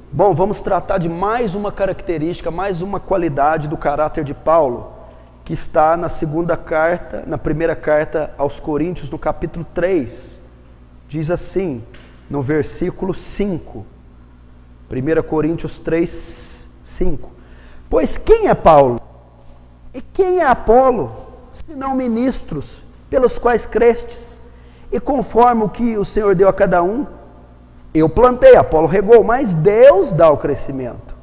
Bom, vamos tratar de mais uma característica, mais uma qualidade do caráter de Paulo, que está na primeira carta aos Coríntios, no capítulo 3. Diz assim, no versículo 5. 1 Coríntios 3, 5. Pois quem é Paulo? E quem é Apolo, senão ministros, pelos quais crestes? E conforme o que o Senhor deu a cada um, eu plantei, Apolo regou, mas Deus dá o crescimento.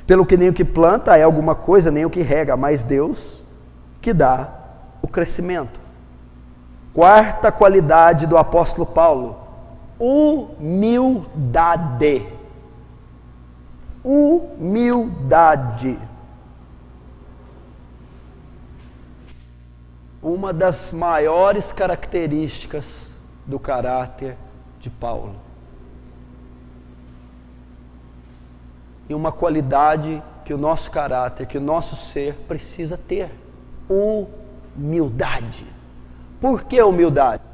Pelo que nem o que planta é alguma coisa, nem o que rega, mas Deus que dá o crescimento. 4ª qualidade do apóstolo Paulo: humildade. Humildade. Uma das maiores características do caráter de Paulo. E uma qualidade que o nosso caráter, que o nosso ser precisa ter: humildade. Por que humildade?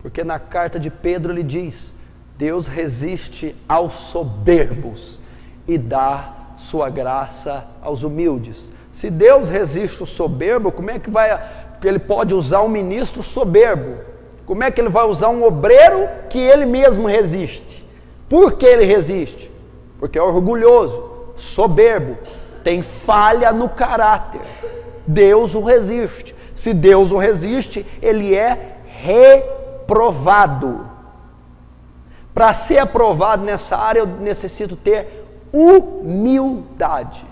Porque na carta de Pedro ele diz: Deus resiste aos soberbos e dá sua graça aos humildes. Se Deus resiste ao soberbo, como é que ele pode usar um ministro soberbo? Como é que ele vai usar um obreiro que ele mesmo resiste? Por que ele resiste? Porque é orgulhoso, soberbo, tem falha no caráter. Deus o resiste. Se Deus o resiste, ele é reprovado. Para ser aprovado nessa área, eu necessito ter humildade.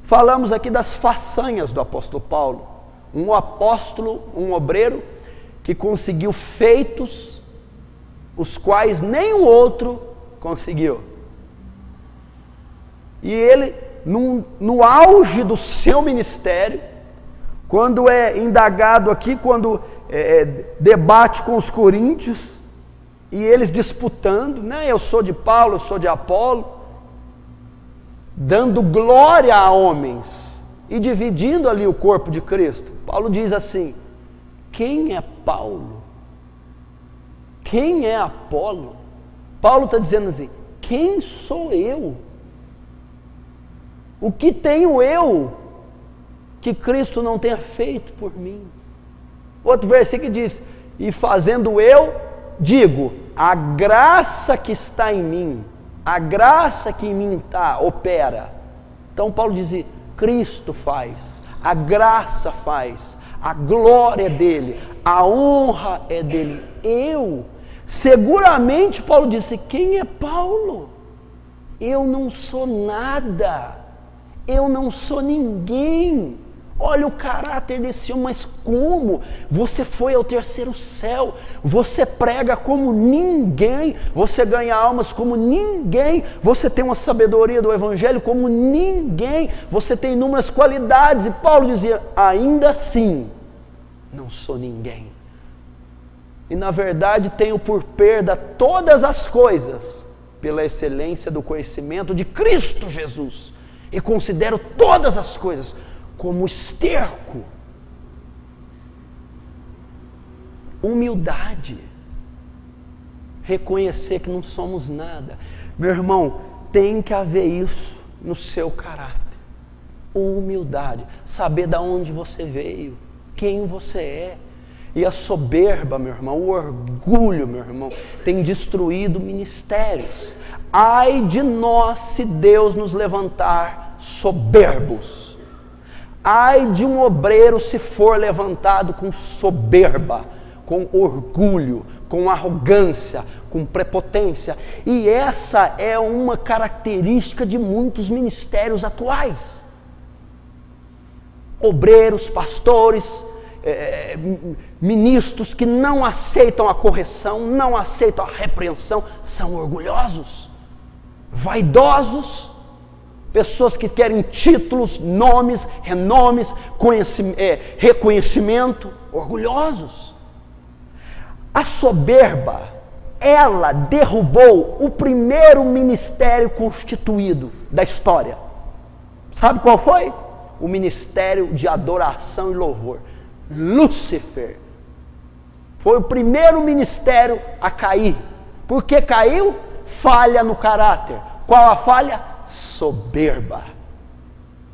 Falamos aqui das façanhas do apóstolo Paulo. Um apóstolo, um obreiro que conseguiu feitos os quais nenhum outro conseguiu. E ele, no auge do seu ministério, quando é indagado aqui, quando debate com os coríntios, e eles disputando, né? Eu sou de Paulo, eu sou de Apolo, dando glória a homens e dividindo ali o corpo de Cristo. Paulo diz assim: quem é Paulo? quem é Apolo? Paulo está dizendo assim, quem sou eu? O que tenho eu que Cristo não tenha feito por mim? Outro versículo diz, e fazendo eu, digo, a graça que está em mim, a graça que em mim está, opera. Então Paulo dizia, Cristo faz, a graça faz, a glória é dele, a honra é dele. Eu, seguramente Paulo disse, quem é Paulo? Eu não sou nada, eu não sou ninguém. Olha o caráter desse homem, mas como? Você foi ao terceiro céu, você prega como ninguém, você ganha almas como ninguém, você tem uma sabedoria do evangelho como ninguém, você tem inúmeras qualidades, e Paulo dizia, ainda assim, não sou ninguém. E na verdade tenho por perda todas as coisas, pela excelência do conhecimento de Cristo Jesus, e considero todas as coisas como esterco. Humildade, reconhecer que não somos nada. Meu irmão, tem que haver isso no seu caráter. Humildade, saber de onde você veio, quem você é. E a soberba, meu irmão, o orgulho, meu irmão, tem destruído ministérios. Ai de nós se Deus nos levantar soberbos. Ai de um obreiro se for levantado com soberba, com orgulho, com arrogância, com prepotência. E essa é uma característica de muitos ministérios atuais. Obreiros, pastores, ministros que não aceitam a correção, não aceitam a repreensão, são orgulhosos, vaidosos, pessoas que querem títulos, nomes, renomes, reconhecimento, orgulhosos. A soberba, ela derrubou o primeiro ministério constituído da história. Sabe qual foi? O ministério de adoração e louvor. Lúcifer foi o primeiro ministério a cair. Por que caiu? Falha no caráter. Qual a falha? Soberba.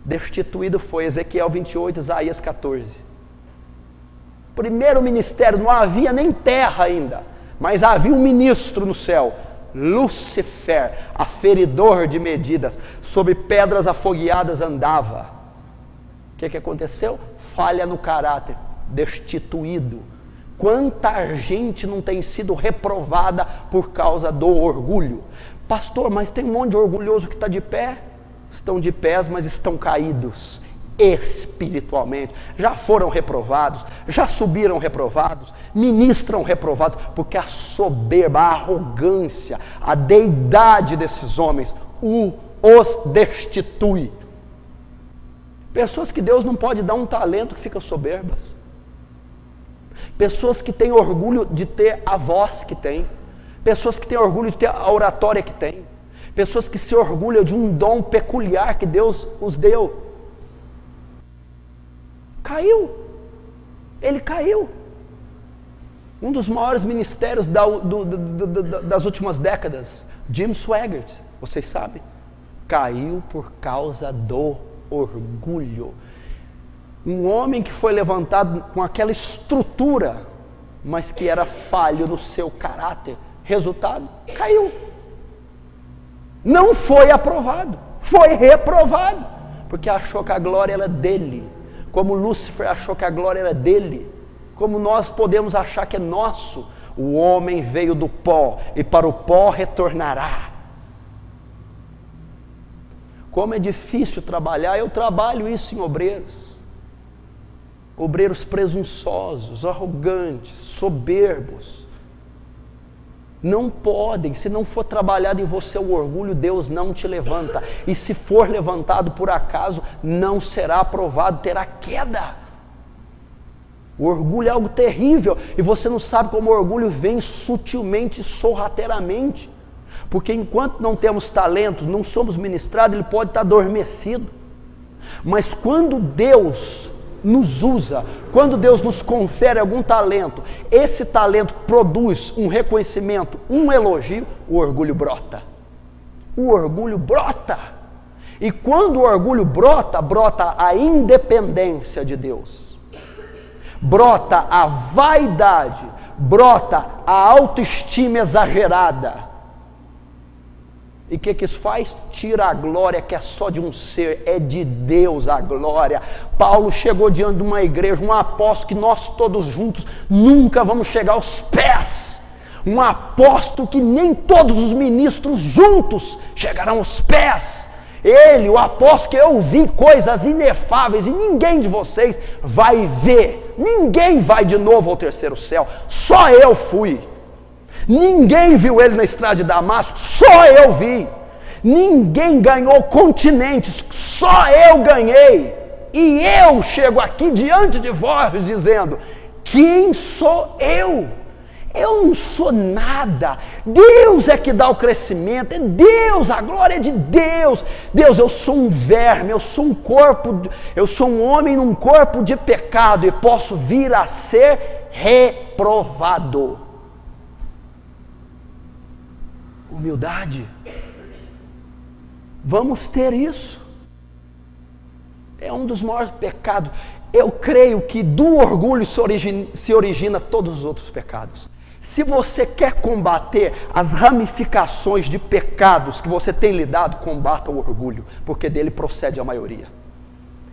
Destituído foi Ezequiel 28, Isaías 14. Primeiro ministério, não havia nem terra ainda, mas havia um ministro no céu, Lúcifer, aferidor de medidas, sobre pedras afogueadas andava. O que aconteceu? Falha no caráter, destituído. Quanta gente não tem sido reprovada por causa do orgulho? Pastor, mas tem um monte de orgulhoso que está de pé. Estão de pés, mas estão caídos espiritualmente. Já foram reprovados, já subiram reprovados, ministram reprovados, porque a soberba, a arrogância, a deidade desses homens os destitui. Pessoas que Deus não pode dar um talento que ficam soberbas. Pessoas que têm orgulho de ter a voz que tem. Pessoas que têm orgulho de ter a oratória que tem. Pessoas que se orgulham de um dom peculiar que Deus os deu. Caiu. Ele caiu. Um dos maiores ministérios das últimas décadas, Jim Swaggart, vocês sabem, caiu por causa do orgulho. Um homem que foi levantado com aquela estrutura, mas que era falho no seu caráter. Resultado, caiu. Não foi aprovado, foi reprovado, porque achou que a glória era dele, como Lúcifer achou que a glória era dele, como nós podemos achar que é nosso. O homem veio do pó e para o pó retornará. Como é difícil trabalhar, eu trabalho isso em obreiros. Obreiros presunçosos, arrogantes, soberbos. Não podem, se não for trabalhado em você o orgulho, Deus não te levanta. E se for levantado por acaso, não será aprovado, terá queda. O orgulho é algo terrível, e você não sabe como o orgulho vem sutilmente, sorrateiramente. Porque enquanto não temos talentos, não somos ministrados, ele pode estar adormecido. Mas quando Deus nos usa, quando Deus nos confere algum talento, esse talento produz um reconhecimento, um elogio, o orgulho brota. O orgulho brota. E quando o orgulho brota, brota a independência de Deus. Brota a vaidade, brota a autoestima exagerada. E o que isso faz? Tira a glória que é só de um ser, é de Deus a glória. Paulo chegou diante de uma igreja, um apóstolo que nós todos juntos nunca vamos chegar aos pés. Um apóstolo que nem todos os ministros juntos chegarão aos pés. Ele, o apóstolo, que eu vi coisas inefáveis e ninguém de vocês vai ver. Ninguém vai de novo ao terceiro céu, só eu fui. Ninguém viu ele na estrada de Damasco, só eu vi. Ninguém ganhou continentes, só eu ganhei. E eu chego aqui diante de vós dizendo: quem sou eu? Eu não sou nada. Deus é que dá o crescimento, é Deus, a glória é de Deus. Deus, eu sou um verme, eu sou um corpo, eu sou um homem num corpo de pecado e posso vir a ser reprovado. Humildade. Vamos ter isso. É um dos maiores pecados. Eu creio que do orgulho se origina todos os outros pecados. Se você quer combater as ramificações de pecados que você tem lidado, combata o orgulho, porque dele procede a maioria.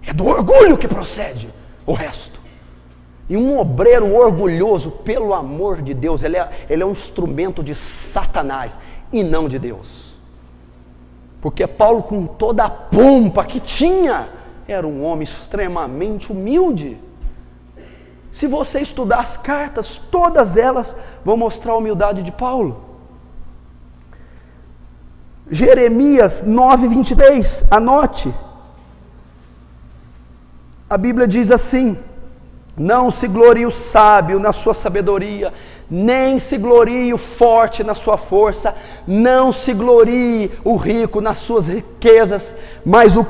É do orgulho que procede o resto. E um obreiro orgulhoso, pelo amor de Deus, ele é um instrumento de Satanás e não de Deus. Porque Paulo, com toda a pompa que tinha, era um homem extremamente humilde. Se você estudar as cartas, todas elas vão mostrar a humildade de Paulo. Jeremias 9:23, anote. A Bíblia diz assim: não se glorie o sábio na sua sabedoria, nem se glorie o forte na sua força, não se glorie o rico nas suas riquezas, mas o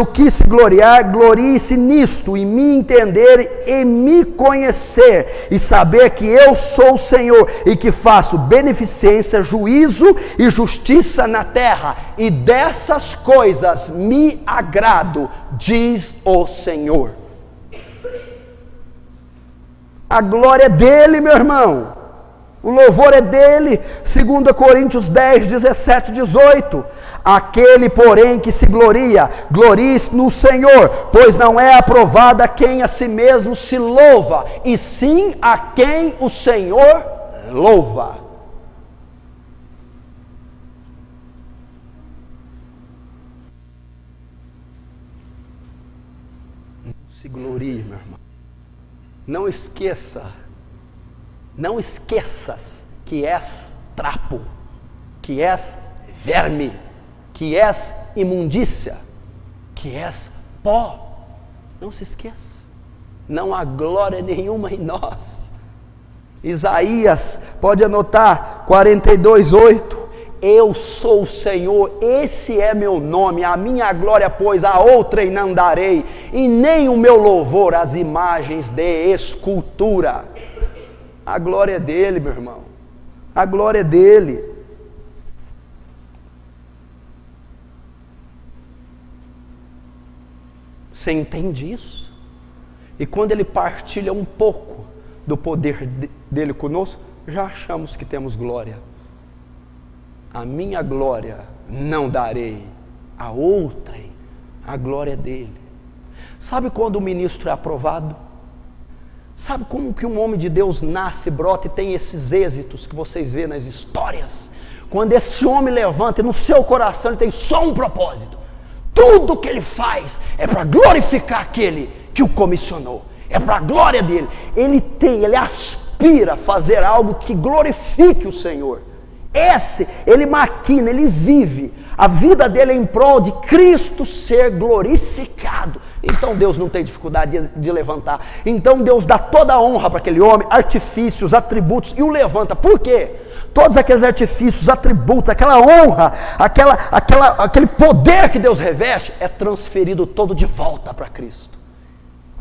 que se gloriar, glorie-se nisto, em me entender e me conhecer, e saber que eu sou o Senhor, e que faço beneficência, juízo e justiça na terra, e dessas coisas me agrado, diz o Senhor. A glória é dele, meu irmão. O louvor é dele. 2 Coríntios 10, 17, 18. Aquele, porém, que se gloria, glorie-se no Senhor, pois não é aprovado a quem a si mesmo se louva, e sim a quem o Senhor louva. Não se glorie, meu irmão. Não esqueças que és trapo, que és verme, que és imundícia, que és pó. Não se esqueça. Não há glória nenhuma em nós. Isaías, pode anotar, 42:8. Eu sou o Senhor, esse é meu nome, a minha glória, pois a outrem não darei, e nem o meu louvor às imagens de escultura. A glória é dele, meu irmão. A glória é dele. Você entende isso? E quando ele partilha um pouco do poder dele conosco, já achamos que temos glória. A minha glória não darei, a outrem, a glória dele. Sabe quando o ministro é aprovado? Sabe como que um homem de Deus nasce, brota e tem esses êxitos que vocês vê nas histórias? Quando esse homem levanta e no seu coração ele tem só um propósito. Tudo que ele faz é para glorificar aquele que o comissionou. É para a glória dele. Ele aspira a fazer algo que glorifique o Senhor. Ele maquina, ele vive. A vida dele é em prol de Cristo ser glorificado. Então Deus não tem dificuldade de levantar. Então Deus dá toda a honra para aquele homem, artifícios, atributos, e o levanta. Por quê? Todos aqueles artifícios, atributos, aquela honra, aquele poder que Deus reveste, é transferido todo de volta para Cristo.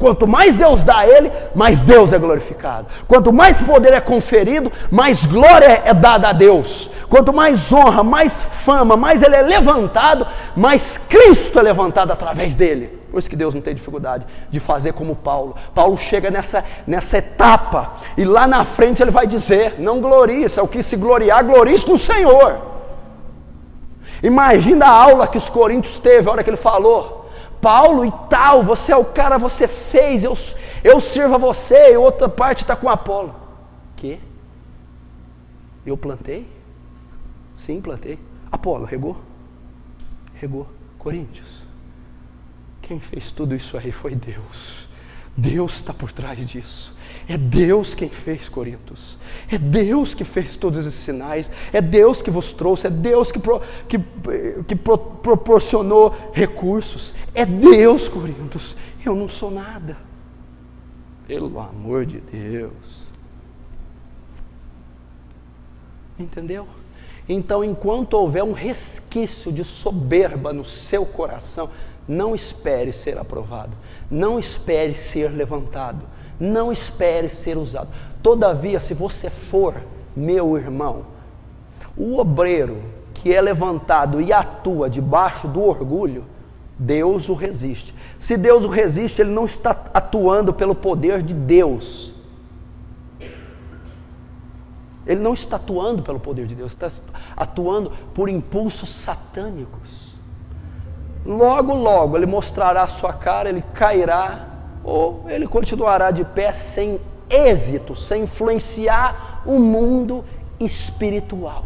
Quanto mais Deus dá a ele, mais Deus é glorificado. Quanto mais poder é conferido, mais glória é dada a Deus. Quanto mais honra, mais fama, mais ele é levantado, mais Cristo é levantado através dele. Por isso que Deus não tem dificuldade de fazer como Paulo. Paulo chega nessa etapa, e lá na frente ele vai dizer, não glorie, se é o que se gloriar, glorie-se no Senhor. Imagina a aula que os coríntios teve, a hora que ele falou, Paulo e tal, você é o cara, você fez, eu sirvo a você, e outra parte está com Apolo. Que? Eu plantei? Sim, plantei. Apolo, regou? Regou. Coríntios. Quem fez tudo isso aí foi Deus. Deus está por trás disso. É Deus quem fez Corintos. É Deus que fez todos esses sinais. É Deus que vos trouxe. É Deus que proporcionou recursos. É Deus, Corintos. Eu não sou nada. Pelo amor de Deus. Entendeu? Então, enquanto houver um resquício de soberba no seu coração, não espere ser aprovado, não espere ser levantado, não espere ser usado. Todavia, se você for, meu irmão, o obreiro que é levantado e atua debaixo do orgulho, Deus o resiste. Se Deus o resiste, ele não está atuando pelo poder de Deus. Ele não está atuando pelo poder de Deus, está atuando por impulsos satânicos. Logo, logo, ele mostrará a sua cara, ele cairá, ou ele continuará de pé sem êxito, sem influenciar o mundo espiritual.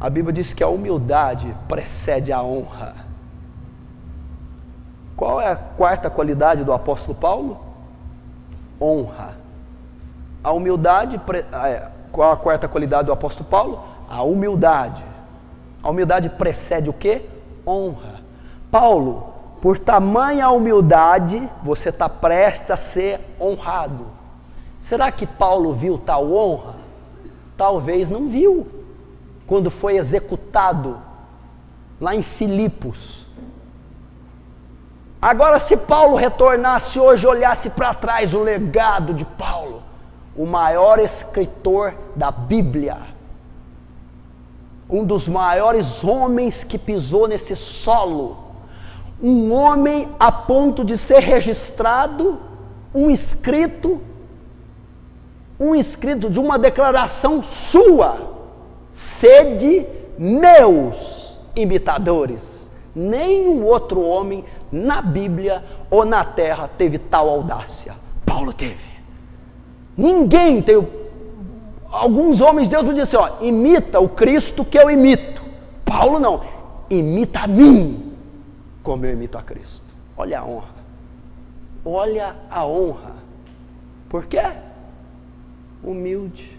A Bíblia diz que a humildade precede a honra. Qual é a quarta qualidade do apóstolo Paulo? Honra. A humildade, qual a quarta qualidade do apóstolo Paulo? A humildade. A humildade precede o quê? Honra. Paulo, por tamanha humildade, você está prestes a ser honrado. Será que Paulo viu tal honra? Talvez não viu. Quando foi executado lá em Filipos. Agora, se Paulo retornasse hoje, olhasse para trás o legado de Paulo, o maior escritor da Bíblia, um dos maiores homens que pisou nesse solo, um homem a ponto de ser registrado, um escrito de uma declaração sua: sede meus imitadores. Nenhum outro homem na Bíblia ou na terra teve tal audácia. Paulo teve. Ninguém teve. Alguns homens de Deus me dizem assim, imita o Cristo que eu imito. Paulo não, imita a mim como eu imito a Cristo. Olha a honra. Olha a honra. Por quê? Humilde.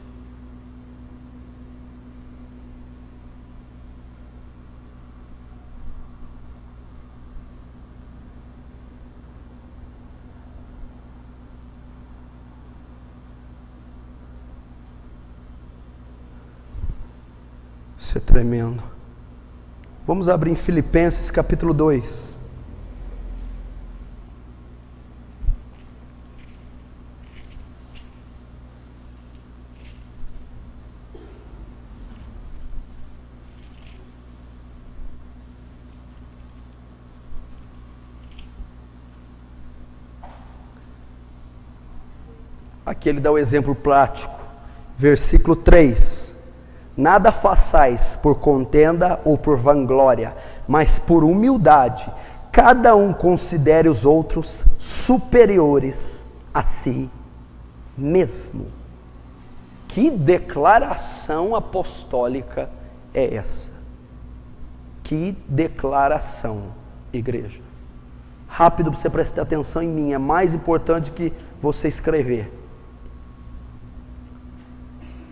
Isso é tremendo. Vamos abrir em Filipenses capítulo 2. Aqui ele dá o exemplo prático. Versículo 3. Nada façais por contenda ou por vanglória, mas por humildade, cada um considere os outros superiores a si mesmo. Que declaração apostólica é essa? Que declaração, igreja. Rápido para você prestar atenção em mim, é mais importante que você escrever.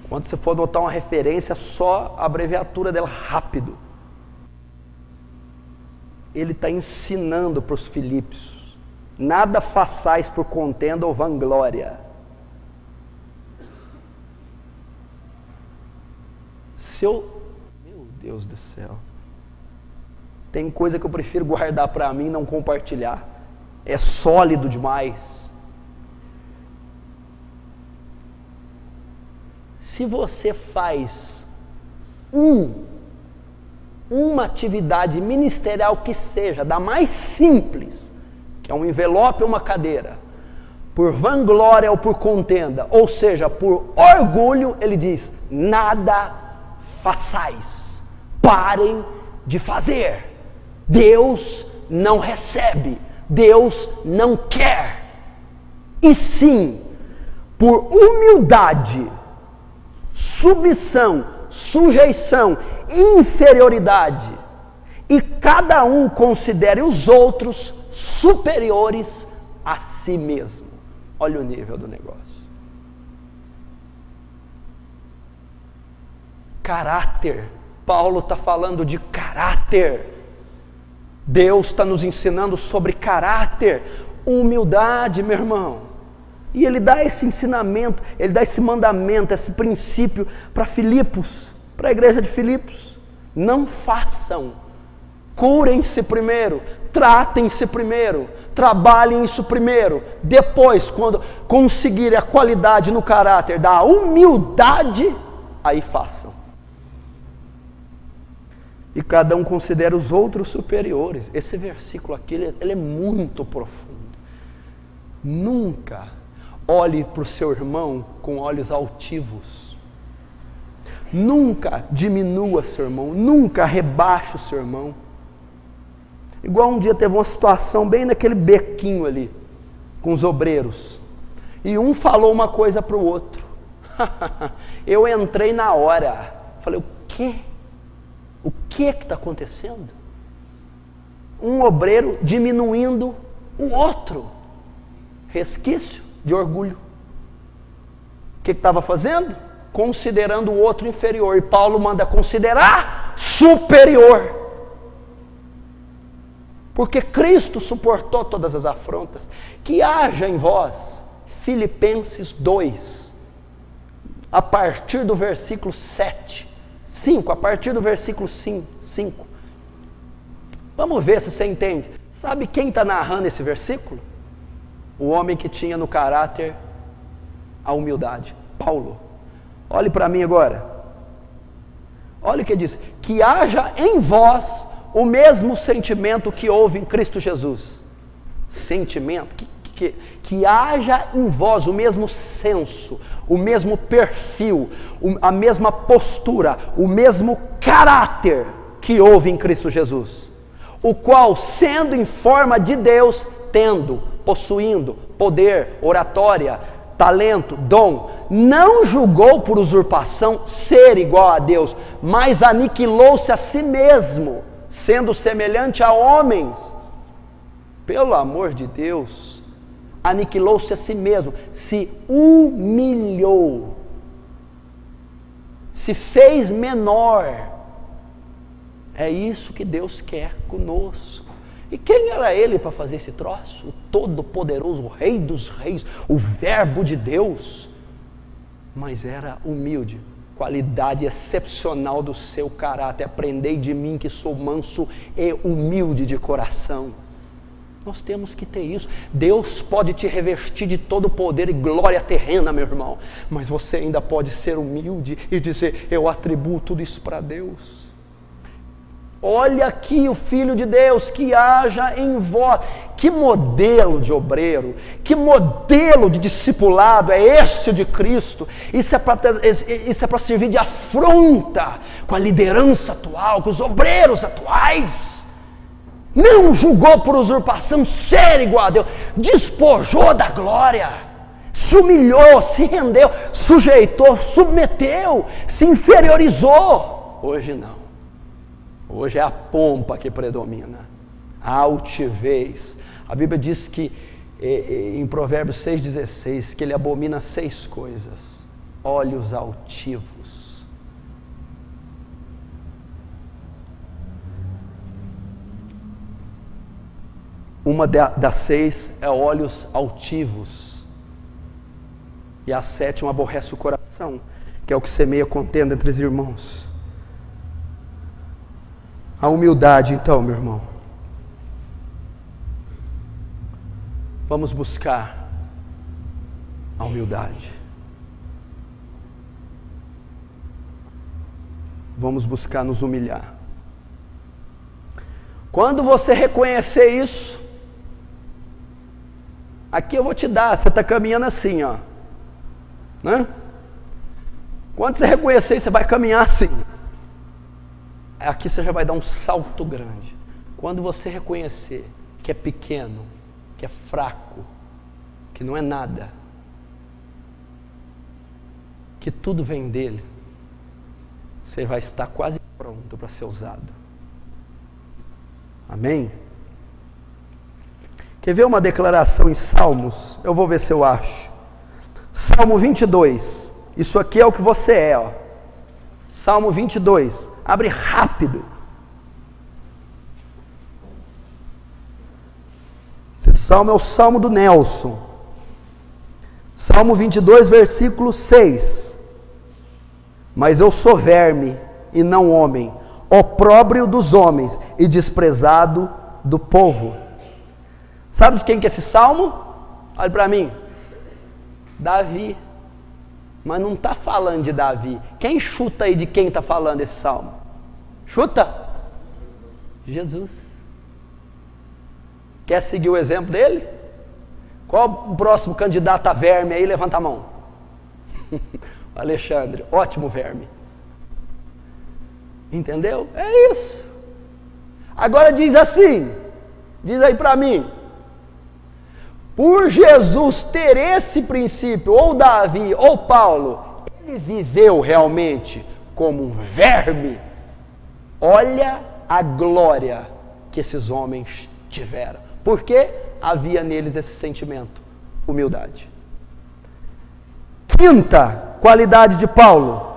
Quando você for adotar uma referência, só a abreviatura dela, rápido. Ele está ensinando para os filípios: nada façais por contenda ou vanglória. Meu Deus do céu. Tem coisa que eu prefiro guardar para mim e não compartilhar. é sólido demais. Se você faz uma atividade ministerial que seja, da mais simples, que é um envelope ou uma cadeira, por vanglória ou por contenda, ou seja, por orgulho, ele diz: nada façais, parem de fazer. Deus não recebe, Deus não quer. E sim, por humildade, submissão, sujeição, inferioridade, e cada um considere os outros superiores a si mesmo. Olha o nível do negócio. Caráter. Paulo está falando de caráter. Deus está nos ensinando sobre caráter, humildade, meu irmão. E ele dá esse ensinamento, ele dá esse mandamento, esse princípio para Filipos, para a igreja de Filipos. Não façam, curem-se primeiro, tratem-se primeiro, trabalhem isso primeiro, depois, quando conseguirem a qualidade no caráter da humildade, aí façam. E cada um considera os outros superiores. Esse versículo aqui, ele é muito profundo. Nunca olhe para o seu irmão com olhos altivos. Nunca diminua seu irmão, nunca rebaixe o seu irmão. Igual um dia teve uma situação bem naquele bequinho ali, com os obreiros. E um falou uma coisa para o outro. Eu entrei na hora. Falei, o quê? O que está acontecendo? Um obreiro diminuindo o outro. Resquício de orgulho. O que estava fazendo? Considerando o outro inferior. E Paulo manda considerar superior. Porque Cristo suportou todas as afrontas. Que haja em vós, Filipenses 2, a partir do versículo 7. 5, a partir do versículo 5. Vamos ver se você entende. Sabe quem está narrando esse versículo? O homem que tinha no caráter a humildade, Paulo. Olhe para mim agora. Olha o que diz: que haja em vós o mesmo sentimento que houve em Cristo Jesus. Sentimento, que haja em vós o mesmo senso, o mesmo perfil, a mesma postura, o mesmo caráter que houve em Cristo Jesus, o qual, sendo em forma de Deus, possuindo poder, oratória, talento, dom, não julgou por usurpação ser igual a Deus, mas aniquilou-se a si mesmo, sendo semelhante a homens. Pelo amor de Deus, aniquilou-se a si mesmo, se humilhou, se fez menor. É isso que Deus quer conosco. E quem era ele para fazer esse troço? O Todo-Poderoso, o Rei dos Reis, o Verbo de Deus. Mas era humilde, qualidade excepcional do seu caráter. Aprendei de mim que sou manso e humilde de coração. Nós temos que ter isso. Deus pode te revestir de todo poder e glória terrena, meu irmão, mas você ainda pode ser humilde e dizer: eu atribuo tudo isso para Deus. Olha aqui o Filho de Deus, que haja em vós. Que modelo de obreiro, que modelo de discipulado é este de Cristo? Isso é para servir de afronta com a liderança atual, com os obreiros atuais. Não julgou por usurpação ser igual a Deus, despojou da glória, se humilhou, se rendeu, sujeitou, submeteu, se inferiorizou. Hoje não. Hoje é a pompa que predomina, a altivez. A Bíblia diz que, em Provérbios 6,16, que ele abomina 6 coisas: olhos altivos. Uma das 6 é olhos altivos. E a 7ª aborrece o coração, que é o que semeia contenda entre os irmãos. A humildade, então, meu irmão. vamos buscar a humildade. Vamos buscar nos humilhar. Quando você reconhecer isso, aqui eu vou te dar, você está caminhando assim, ó, né? Quando você reconhecer isso, você vai caminhar assim. Aqui você já vai dar um salto grande. Quando você reconhecer que é pequeno, que é fraco, que não é nada, que tudo vem dele, você vai estar quase pronto para ser usado. Amém? Quer ver uma declaração em Salmos? Eu vou ver se eu acho. Salmo 22. Isso aqui é o que você é, ó. Salmo 22. Abre rápido. Esse salmo é o salmo do Nelson. Salmo 22, versículo 6. Mas eu sou verme e não homem, opróbrio dos homens e desprezado do povo. Sabe de quem que é esse salmo? Olha para mim. Davi. Mas não está falando de Davi. Quem chuta aí de quem está falando esse salmo? Chuta? Jesus. Quer seguir o exemplo dele? Qual o próximo candidato a verme aí? Levanta a mão. Alexandre, ótimo verme. Entendeu? É isso. Agora diz assim, diz aí para mim, por Jesus ter esse princípio, ou Davi, ou Paulo, ele viveu realmente como um verme. Olha a glória que esses homens tiveram. Porque havia neles esse sentimento, humildade. Quinta qualidade de Paulo.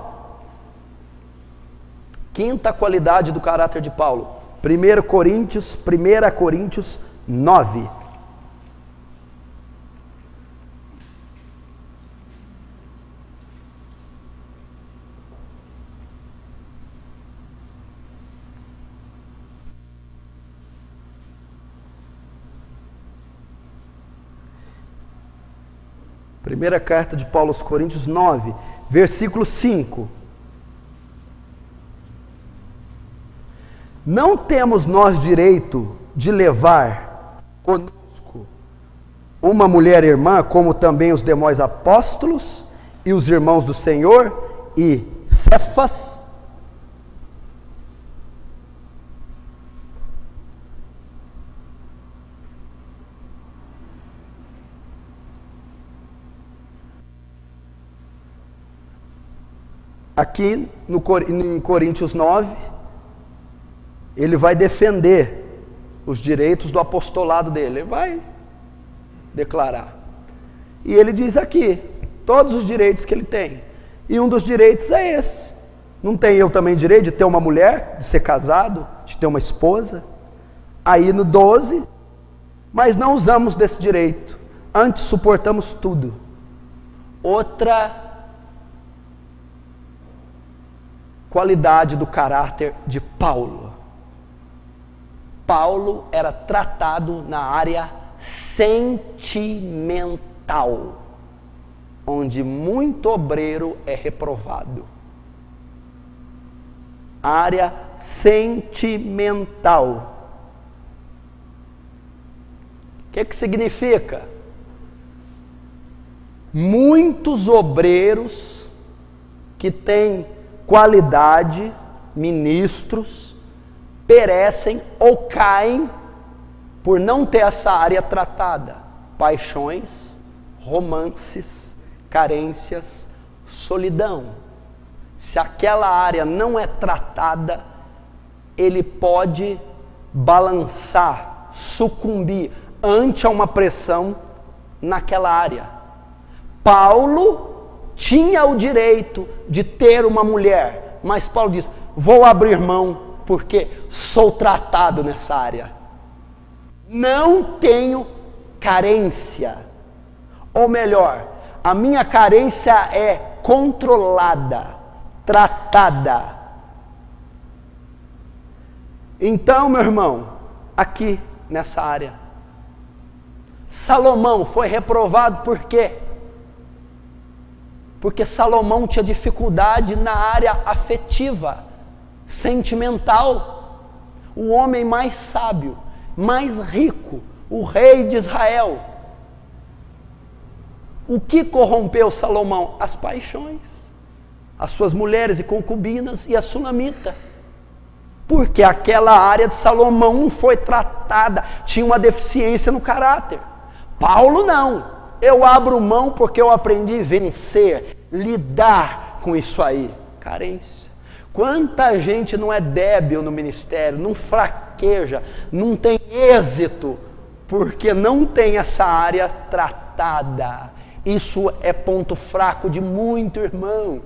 Quinta qualidade do caráter de Paulo. 1 Coríntios 9. Primeira carta de Paulo aos Coríntios 9, versículo 5. Não temos nós direito de levar conosco uma mulher irmã, como também os demais apóstolos e os irmãos do Senhor e Cefas? Aqui em Coríntios 9, ele vai defender os direitos do apostolado dele, ele vai declarar. E ele diz aqui, todos os direitos que ele tem. E um dos direitos é esse. Não tem eu também direito de ter uma mulher, de ser casado, de ter uma esposa? Aí no 12, mas não usamos desse direito, antes suportamos tudo. Outra qualidade do caráter de Paulo. Paulo era tratado na área sentimental, onde muito obreiro é reprovado. Área sentimental. O que significa? Muitos obreiros que têm qualidade, ministros, perecem ou caem por não ter essa área tratada. Paixões, romances, carências, solidão. Se aquela área não é tratada, ele pode balançar, sucumbir ante a uma pressão naquela área. Paulo tinha o direito de ter uma mulher, mas Paulo diz, vou abrir mão porque sou tratado nessa área. Não tenho carência, ou melhor, a minha carência é controlada, tratada. Então, meu irmão, aqui nessa área, Salomão foi reprovado por quê? Porque Salomão tinha dificuldade na área afetiva, sentimental. O homem mais sábio, mais rico, o rei de Israel. O que corrompeu Salomão? As paixões, as suas mulheres e concubinas e a sunamita. Porque aquela área de Salomão não foi tratada, tinha uma deficiência no caráter. Paulo não. Eu abro mão porque eu aprendi a vencer, lidar com isso aí. Carência. Quanta gente não é débil no ministério, não fraqueja, não tem êxito, porque não tem essa área tratada. Isso é ponto fraco de muito irmão.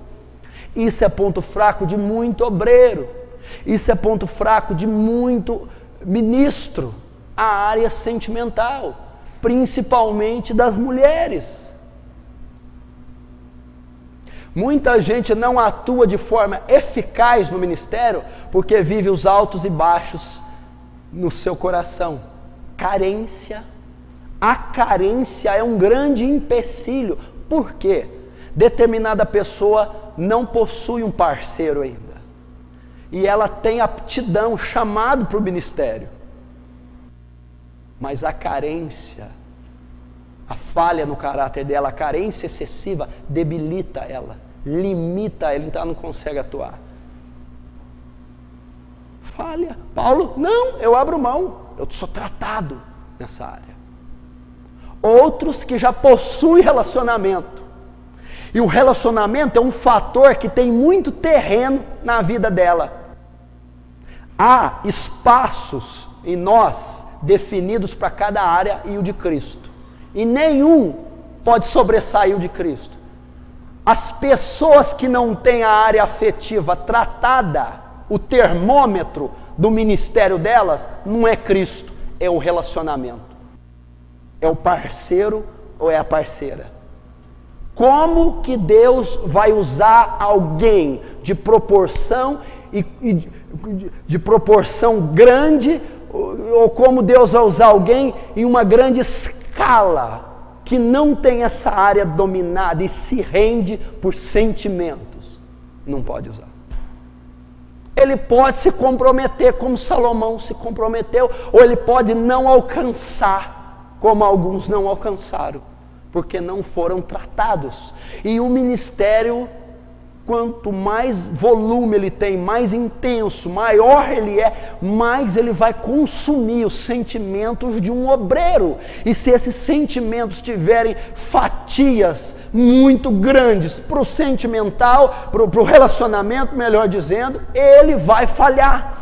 Isso é ponto fraco de muito obreiro. Isso é ponto fraco de muito ministro. A área sentimental, principalmente das mulheres. Muita gente não atua de forma eficaz no ministério porque vive os altos e baixos no seu coração. Carência. A carência é um grande empecilho. Por quê? Determinada pessoa não possui um parceiro ainda. E ela tem aptidão, chamado para o ministério. Mas a carência, a falha no caráter dela, a carência excessiva, debilita ela, limita ela, então ela não consegue atuar. Falha. Paulo, não, eu abro mão, eu sou tratado nessa área. Outros que já possuem relacionamento. E o relacionamento é um fator que tem muito terreno na vida dela. Há espaços em nós definidos para cada área e o de Cristo. E nenhum pode sobressair o de Cristo. As pessoas que não têm a área afetiva tratada, o termômetro do ministério delas, não é Cristo, é o relacionamento. É o parceiro ou é a parceira? Como que Deus vai usar alguém de proporção de proporção grande, ou como Deus vai usar alguém em uma grande escala, que não tem essa área dominada e se rende por sentimentos? Não pode usar. Ele pode se comprometer como Salomão se comprometeu, ou ele pode não alcançar, como alguns não alcançaram, porque não foram tratados. E o ministério, quanto mais volume ele tem, mais intenso, maior ele é, mais ele vai consumir os sentimentos de um obreiro. E se esses sentimentos tiverem fatias muito grandes para o sentimental, para o relacionamento, melhor dizendo, ele vai falhar.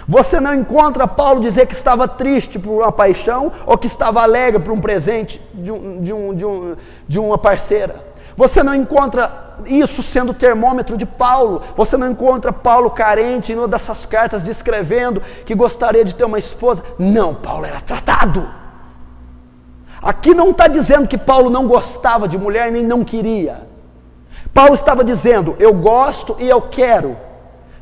Você não encontra Paulo dizer que estava triste por uma paixão ou que estava alegre por um presente de uma parceira. Você não encontra isso sendo o termômetro de Paulo. Você não encontra Paulo carente em uma dessas cartas descrevendo que gostaria de ter uma esposa. Não, Paulo era tratado. Aqui não está dizendo que Paulo não gostava de mulher nem não queria. Paulo estava dizendo, eu gosto e eu quero.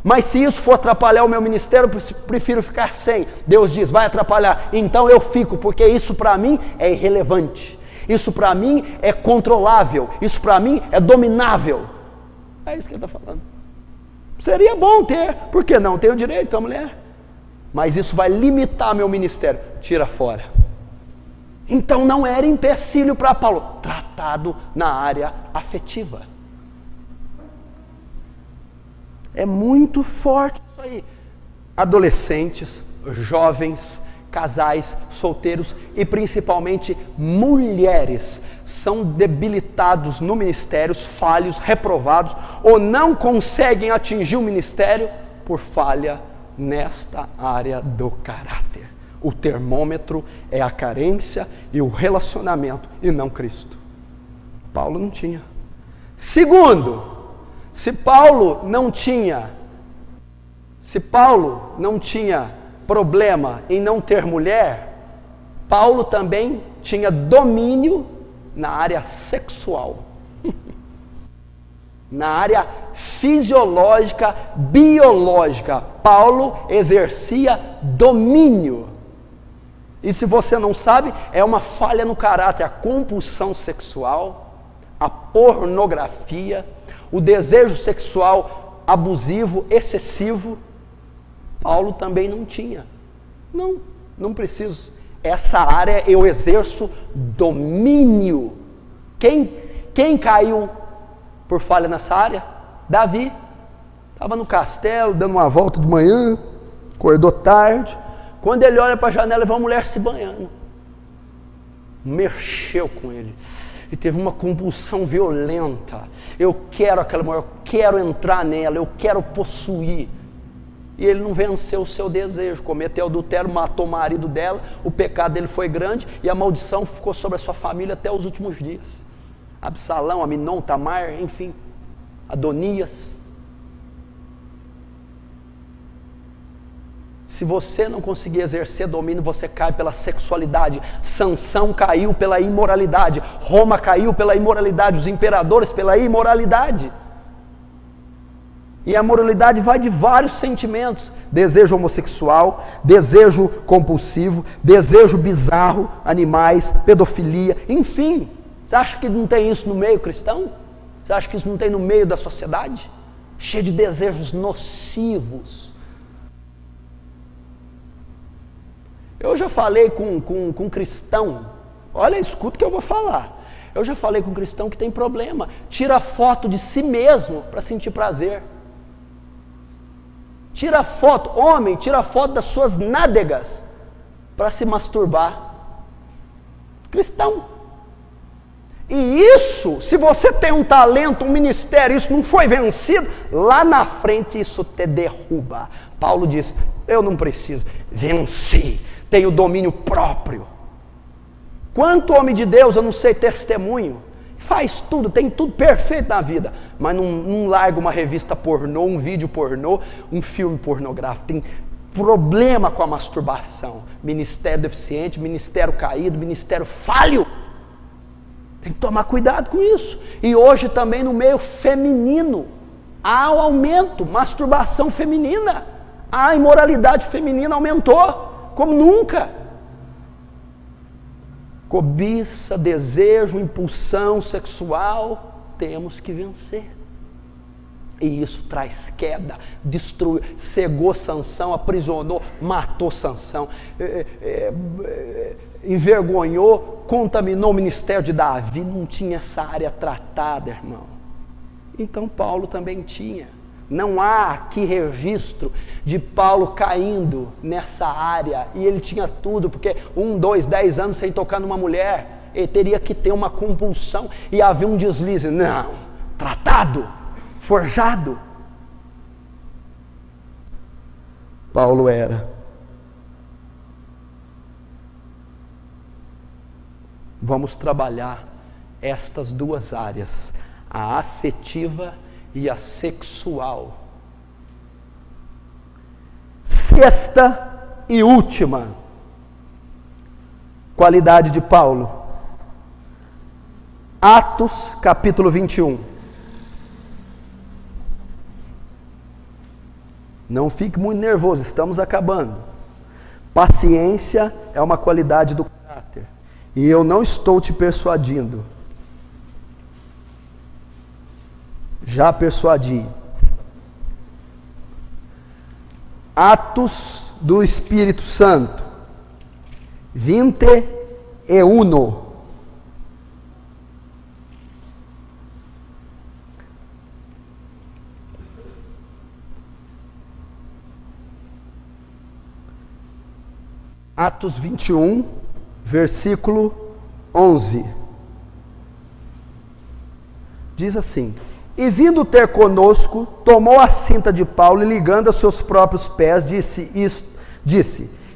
Mas se isso for atrapalhar o meu ministério, eu prefiro ficar sem. Deus diz, vai atrapalhar. Então eu fico, porque isso para mim é irrelevante. Isso para mim é controlável. Isso para mim é dominável. É isso que ele está falando. Seria bom ter. Por que não? Tenho direito a mulher. Mas isso vai limitar meu ministério. Tira fora. Então não era empecilho para Paulo. Tratado na área afetiva. É muito forte isso aí. Adolescentes, jovens, casais, solteiros e principalmente mulheres são debilitados no ministério, falhos, reprovados ou não conseguem atingir o ministério por falha nesta área do caráter. O termômetro é a carência e o relacionamento e não Cristo. Paulo não tinha. Segundo, se Paulo não tinha problema em não ter mulher, Paulo também tinha domínio na área sexual, na área fisiológica, biológica. Paulo exercia domínio. E se você não sabe, é uma falha no caráter, a compulsão sexual, a pornografia, o desejo sexual abusivo, excessivo. Paulo também não tinha. Não preciso. Essa área eu exerço domínio. Quem caiu por falha nessa área? Davi. Estava no castelo, dando uma volta de manhã, acordou tarde. Quando ele olha para a janela, ele vê uma mulher se banhando. Mexeu com ele. E teve uma compulsão violenta. Eu quero aquela mulher, eu quero entrar nela, eu quero possuir. E ele não venceu o seu desejo, cometeu adultério, matou o marido dela, o pecado dele foi grande e a maldição ficou sobre a sua família até os últimos dias. Absalão, Aminon, Tamar, enfim, Adonias. Se você não conseguir exercer domínio, você cai pela sexualidade. Sansão caiu pela imoralidade. Roma caiu pela imoralidade. Os imperadores pela imoralidade. E a moralidade vai de vários sentimentos. Desejo homossexual, desejo compulsivo, desejo bizarro, animais, pedofilia, enfim. Você acha que não tem isso no meio cristão? Você acha que isso não tem no meio da sociedade? Cheio de desejos nocivos. Eu já falei com cristão, olha, escuta o que eu vou falar. Eu já falei com cristão que tem problema, tira foto de si mesmo para sentir prazer. Tira foto, homem, tira foto das suas nádegas para se masturbar. Cristão. E isso, se você tem um talento, um ministério, isso não foi vencido, lá na frente isso te derruba. Paulo diz, eu não preciso, venci. Tenho domínio próprio. Quanto homem de Deus, eu não sei testemunho, faz tudo, tem tudo perfeito na vida, mas não larga uma revista pornô, um vídeo pornô, um filme pornográfico, tem problema com a masturbação, ministério deficiente, ministério caído, ministério falho, tem que tomar cuidado com isso. E hoje também no meio feminino, há um aumento, masturbação feminina, a imoralidade feminina aumentou, como nunca. Cobiça, desejo, impulsão sexual, temos que vencer. E isso traz queda, destruiu, cegou Sansão, aprisionou, matou Sansão, envergonhou, contaminou o ministério de Davi, não tinha essa área tratada, irmão. Então Paulo também tinha. Não há aqui registro de Paulo caindo nessa área, e ele tinha tudo, porque 1, 2, 10 anos sem tocar numa mulher, ele teria que ter uma compulsão, e havia um deslize, não, tratado, forjado. Paulo era. Vamos trabalhar estas duas áreas, a afetiva e a sexual. Sexta e última qualidade de Paulo. Atos capítulo 21. Não fique muito nervoso, estamos acabando. Paciência é uma qualidade do caráter. E eu não estou te persuadindo. Já persuadi. Atos do Espírito Santo 21. Atos 21, versículo 11. Diz assim: e vindo ter conosco, tomou a cinta de Paulo e ligando a seus próprios pés, disse,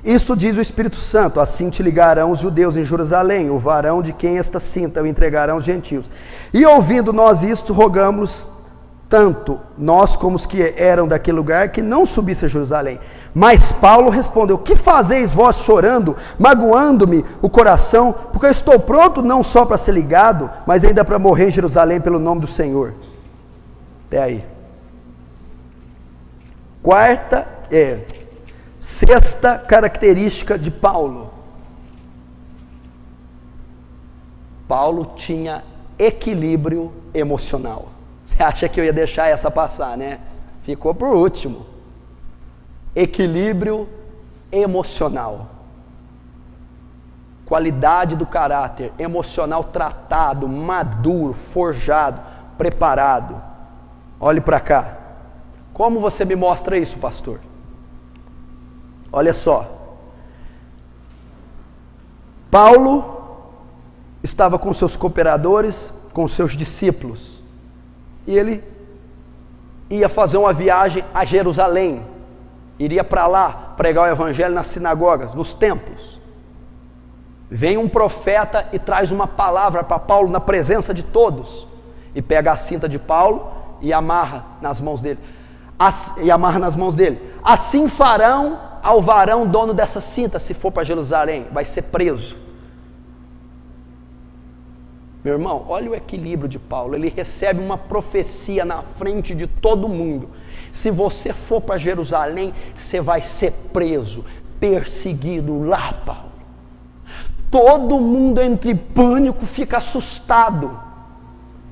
isto diz o Espírito Santo, assim te ligarão os judeus em Jerusalém, o varão de quem esta cinta o entregarão os gentios. E ouvindo nós isto, rogamos tanto nós como os que eram daquele lugar, que não subisse a Jerusalém. Mas Paulo respondeu: que fazeis vós chorando, magoando-me o coração, porque eu estou pronto não só para ser ligado, mas ainda para morrer em Jerusalém pelo nome do Senhor. Até aí. Sexta característica de Paulo: Paulo tinha equilíbrio emocional. Você acha que eu ia deixar essa passar, né? Ficou por último. Equilíbrio emocional. Qualidade do caráter emocional tratado, maduro, forjado, preparado. Olhe para cá. Como você me mostra isso, pastor? Olha só. Paulo estava com seus cooperadores, com seus discípulos, e ele ia fazer uma viagem a Jerusalém, iria para lá pregar o evangelho nas sinagogas, nos templos. Vem um profeta e traz uma palavra para Paulo na presença de todos, e pega a cinta de Paulo e amarra nas mãos dele. Assim farão ao varão dono dessa cinta, se for para Jerusalém, vai ser preso. Meu irmão, olha o equilíbrio de Paulo. Ele recebe uma profecia na frente de todo mundo. Se você for para Jerusalém, você vai ser preso, perseguido lá, Paulo. Todo mundo entra em pânico, fica assustado.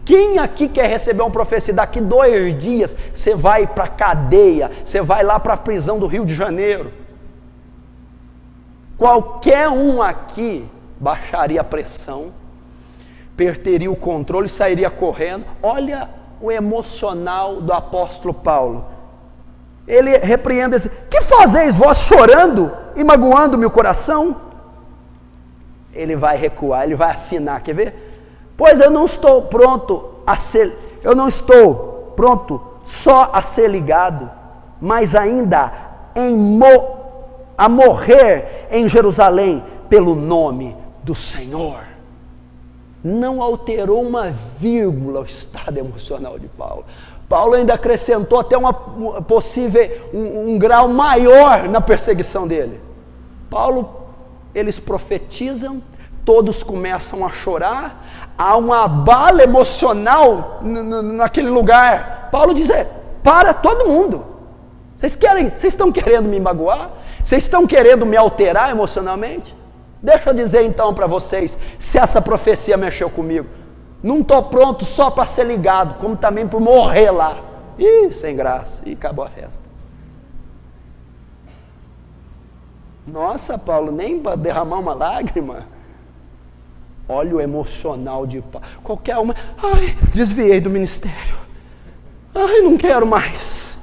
Quem aqui quer receber uma profecia? Daqui 2 dias você vai para a cadeia, você vai lá para a prisão do Rio de Janeiro. Qualquer um aqui baixaria a pressão, perderia o controle, sairia correndo. Olha o emocional do apóstolo Paulo. Ele repreende esse: que fazeis vós chorando e magoando-me o coração? Ele vai recuar, ele vai afinar, quer ver? Pois eu não estou pronto só a ser ligado, mas ainda a morrer em Jerusalém pelo nome do Senhor. Não alterou uma vírgula o estado emocional de Paulo. Paulo ainda acrescentou até um grau maior na perseguição dele. Eles profetizam, todos começam a chorar, há um abalo emocional naquele lugar. Paulo diz: para todo mundo, vocês estão querendo me magoar? Vocês estão querendo me alterar emocionalmente? Deixa eu dizer então para vocês, se essa profecia mexeu comigo, não estou pronto só para ser ligado, como também por morrer lá. Ih, sem graça, e acabou a festa. Nossa, Paulo, nem para derramar uma lágrima. Olha o emocional de Paulo. Qualquer uma: ai, desviei do ministério, ai, não quero mais.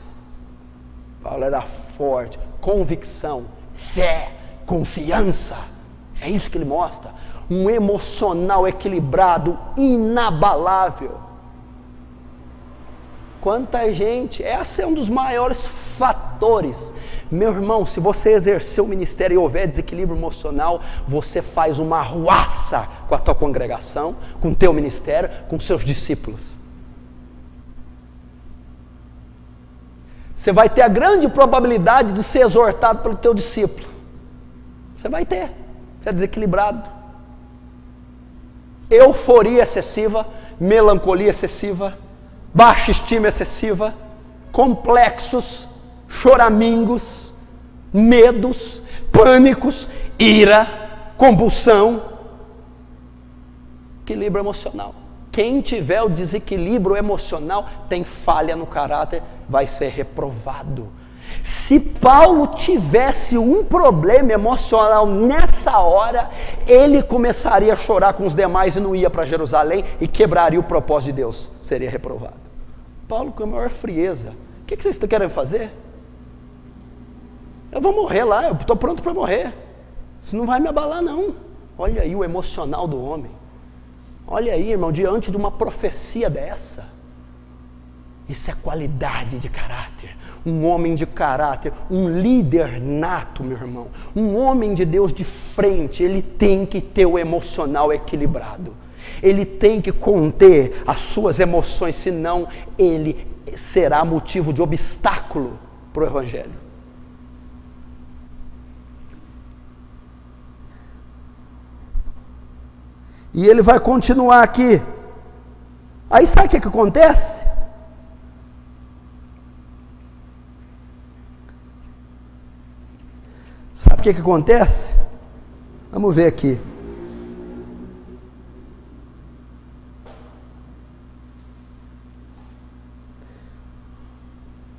Paulo era forte, convicção, fé, confiança. É isso que ele mostra, um emocional equilibrado, inabalável. Quanta gente, esse é um dos maiores fatores. Meu irmão, se você exercer o ministério e houver desequilíbrio emocional, você faz uma arruaça com a tua congregação, com o teu ministério, com os seus discípulos. Você vai ter a grande probabilidade de ser exortado pelo teu discípulo. Você vai ter. Você é desequilibrado. Euforia excessiva, melancolia excessiva, baixa estima excessiva, complexos, choramingos, medos, pânicos, ira, compulsão, equilíbrio emocional. Quem tiver o desequilíbrio emocional tem falha no caráter, vai ser reprovado. Se Paulo tivesse um problema emocional nessa hora, ele começaria a chorar com os demais e não ia para Jerusalém e quebraria o propósito de Deus, seria reprovado. Paulo, com a maior frieza: o que vocês estão querendo fazer? Eu vou morrer lá, eu estou pronto para morrer, isso não vai me abalar não. Olha aí o emocional do homem. Olha aí, irmão, diante de uma profecia dessa. Isso é qualidade de caráter. Um homem de caráter, um líder nato, meu irmão. Um homem de Deus de frente, ele tem que ter o emocional equilibrado. Ele tem que conter as suas emoções, senão ele será motivo de obstáculo para o Evangelho. E ele vai continuar aqui. Aí sabe o que acontece? Sabe o que acontece? Vamos ver aqui.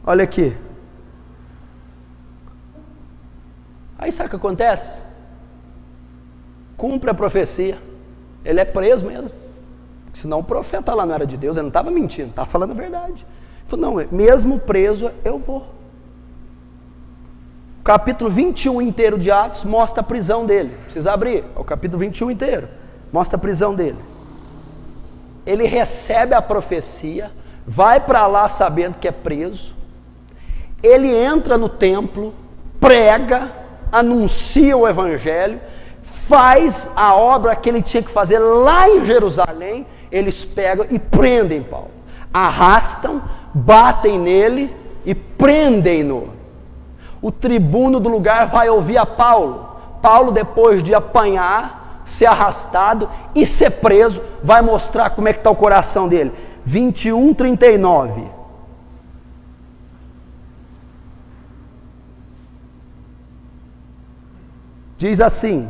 Olha aqui. Aí sabe o que acontece? Cumpre a profecia. Ele é preso mesmo. Senão o profeta lá não era de Deus, ele não estava mentindo, estava falando a verdade. Ele falou, não, mesmo preso, eu vou. O capítulo 21 inteiro de Atos mostra a prisão dele. Precisa abrir, é o capítulo 21 inteiro. Mostra a prisão dele. Ele recebe a profecia, vai para lá sabendo que é preso. Ele entra no templo, prega, anuncia o evangelho, faz a obra que ele tinha que fazer lá em Jerusalém. Eles pegam e prendem Paulo, arrastam, batem nele e prendem-no. O tribuno do lugar vai ouvir a Paulo. Paulo, depois de apanhar, ser arrastado e ser preso, vai mostrar como é que está o coração dele. 21:39. Diz assim: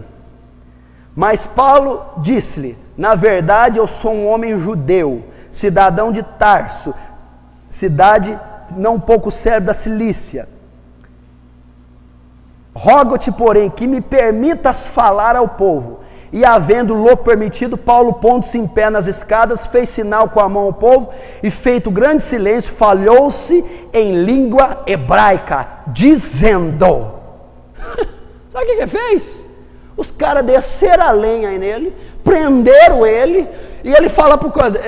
mas Paulo disse-lhe, na verdade eu sou um homem judeu, cidadão de Tarso, cidade não pouco serva da Cilícia. Rogo-te, porém, que me permitas falar ao povo. E havendo-lhe permitido, Paulo, pondo-se em pé nas escadas, fez sinal com a mão ao povo, e feito grande silêncio, falhou-se em língua hebraica, dizendo... Sabe o que ele fez? Os caras desceram a lenha aí nele, prenderam ele, e ele fala por coisa,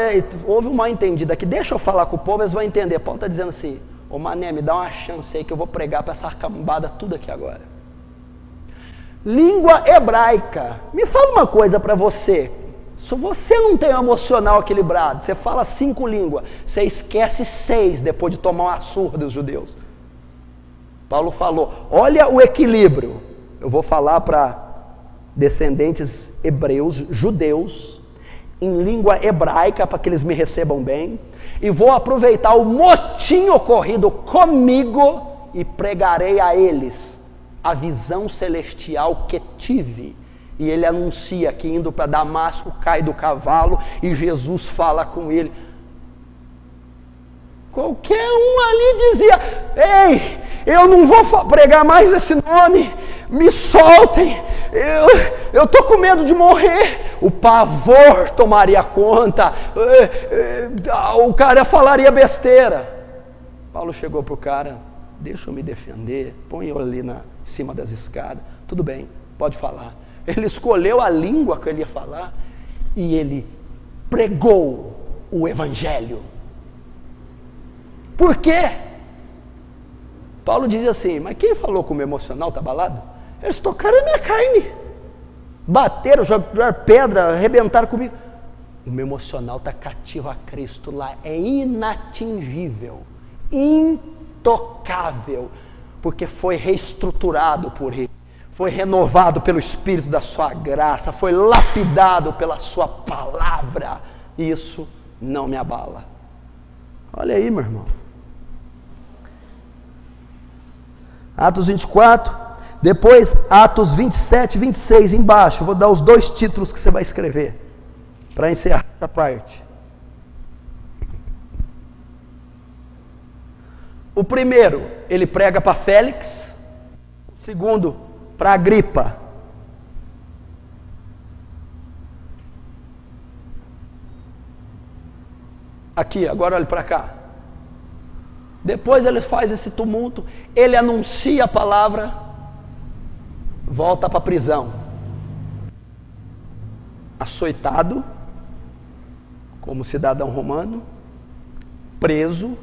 houve um mal entendido aqui, deixa eu falar com o povo, eles vão entender. Paulo está dizendo assim, ô mané, me dá uma chance aí que eu vou pregar para essa cambada tudo aqui agora. Língua hebraica. Me fala uma coisa para você, se você não tem um emocional equilibrado, você fala 5 línguas, você esquece 6 depois de tomar uma surra dos judeus. Paulo falou, olha o equilíbrio, eu vou falar para descendentes hebreus, judeus, em língua hebraica, para que eles me recebam bem, e vou aproveitar o motim ocorrido comigo e pregarei a eles a visão celestial que tive. E ele anuncia que indo para Damasco, cai do cavalo e Jesus fala com ele. Qualquer um ali dizia, ei, eu não vou pregar mais esse nome, me soltem, eu estou com medo de morrer. O pavor tomaria conta, o cara falaria besteira. Paulo chegou para o cara, deixa eu me defender, põe eu ali em cima das escadas, tudo bem, pode falar. Ele escolheu a língua que ele ia falar e ele pregou o evangelho. Por quê? Paulo diz assim, mas quem falou com o meu emocional está abalado? Eles tocaram a minha carne, bateram, jogaram pedra, arrebentaram comigo. O meu emocional está cativo a Cristo lá, é inatingível, intocável, porque foi reestruturado por Ele, foi renovado pelo Espírito da sua graça, foi lapidado pela sua palavra. Isso não me abala. Olha aí, meu irmão. Atos 24, depois Atos 27, 26, embaixo. Vou dar os 2 títulos que você vai escrever, para encerrar essa parte. O primeiro, ele prega para Félix. O segundo, para Agripa. Aqui, agora olhe para cá. Depois ele faz esse tumulto, ele anuncia a palavra, volta para a prisão. Açoitado, como cidadão romano, preso,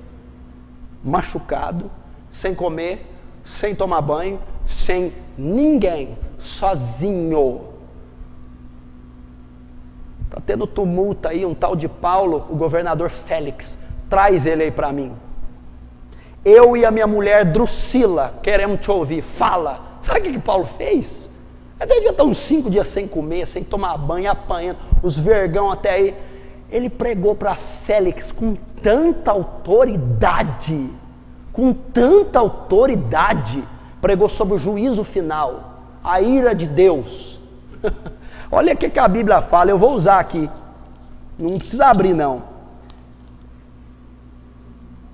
machucado, sem comer, sem tomar banho, sem ninguém, sozinho. Está tendo tumulto aí, um tal de Paulo, o governador Félix, traz ele aí para mim. Eu e a minha mulher Drusila queremos te ouvir, fala. Sabe o que Paulo fez? Ele devia estar uns 5 dias sem comer, sem tomar banho, apanhando, os vergão até aí. Ele pregou para Félix com tanta autoridade, pregou sobre o juízo final, a ira de Deus. Olha o que a Bíblia fala, eu vou usar aqui, não precisa abrir não.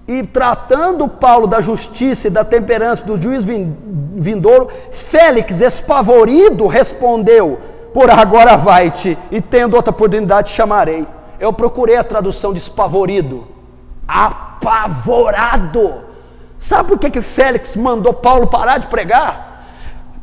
E tratando Paulo da justiça e da temperança do juiz vindouro, Félix, espavorido, respondeu: por agora vai-te, e tendo outra oportunidade te chamarei. Eu procurei a tradução de espavorido. Apavorado. Sabe por que Félix mandou Paulo parar de pregar?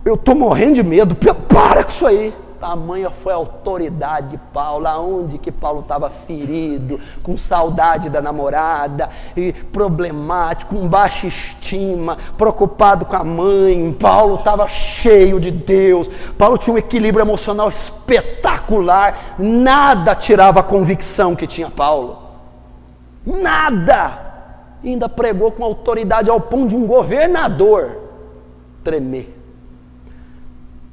Eu estou morrendo de medo. Para com isso aí. Tamanha foi a autoridade de Paulo, aonde que Paulo estava ferido, com saudade da namorada, e problemático, com baixa estima, preocupado com a mãe. Paulo estava cheio de Deus, Paulo tinha um equilíbrio emocional espetacular, nada tirava a convicção que tinha Paulo, nada, e ainda pregou com autoridade ao ponto de um governador tremer.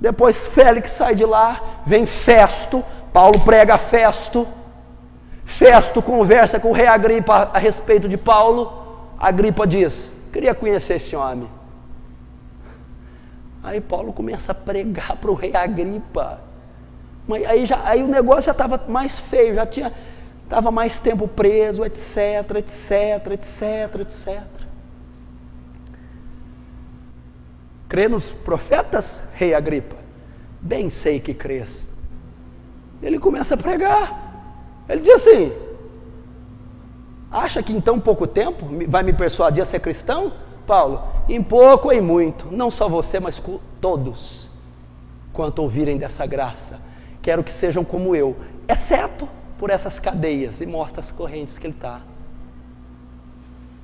Depois Félix sai de lá, vem Festo, Paulo prega a Festo, Festo conversa com o rei Agripa a respeito de Paulo, Agripa diz: queria conhecer esse homem. Aí Paulo começa a pregar para o rei Agripa, mas aí o negócio já estava mais feio, já estava mais tempo preso, etc, etc, etc, etc. Crê nos profetas, rei Agripa? Bem sei que crês. Ele começa a pregar. Ele diz assim: acha que em tão pouco tempo vai me persuadir a ser cristão? Paulo, em pouco ou em muito, não só você, mas todos, quanto ouvirem dessa graça, quero que sejam como eu, exceto por essas cadeias, e mostra as correntes que ele está.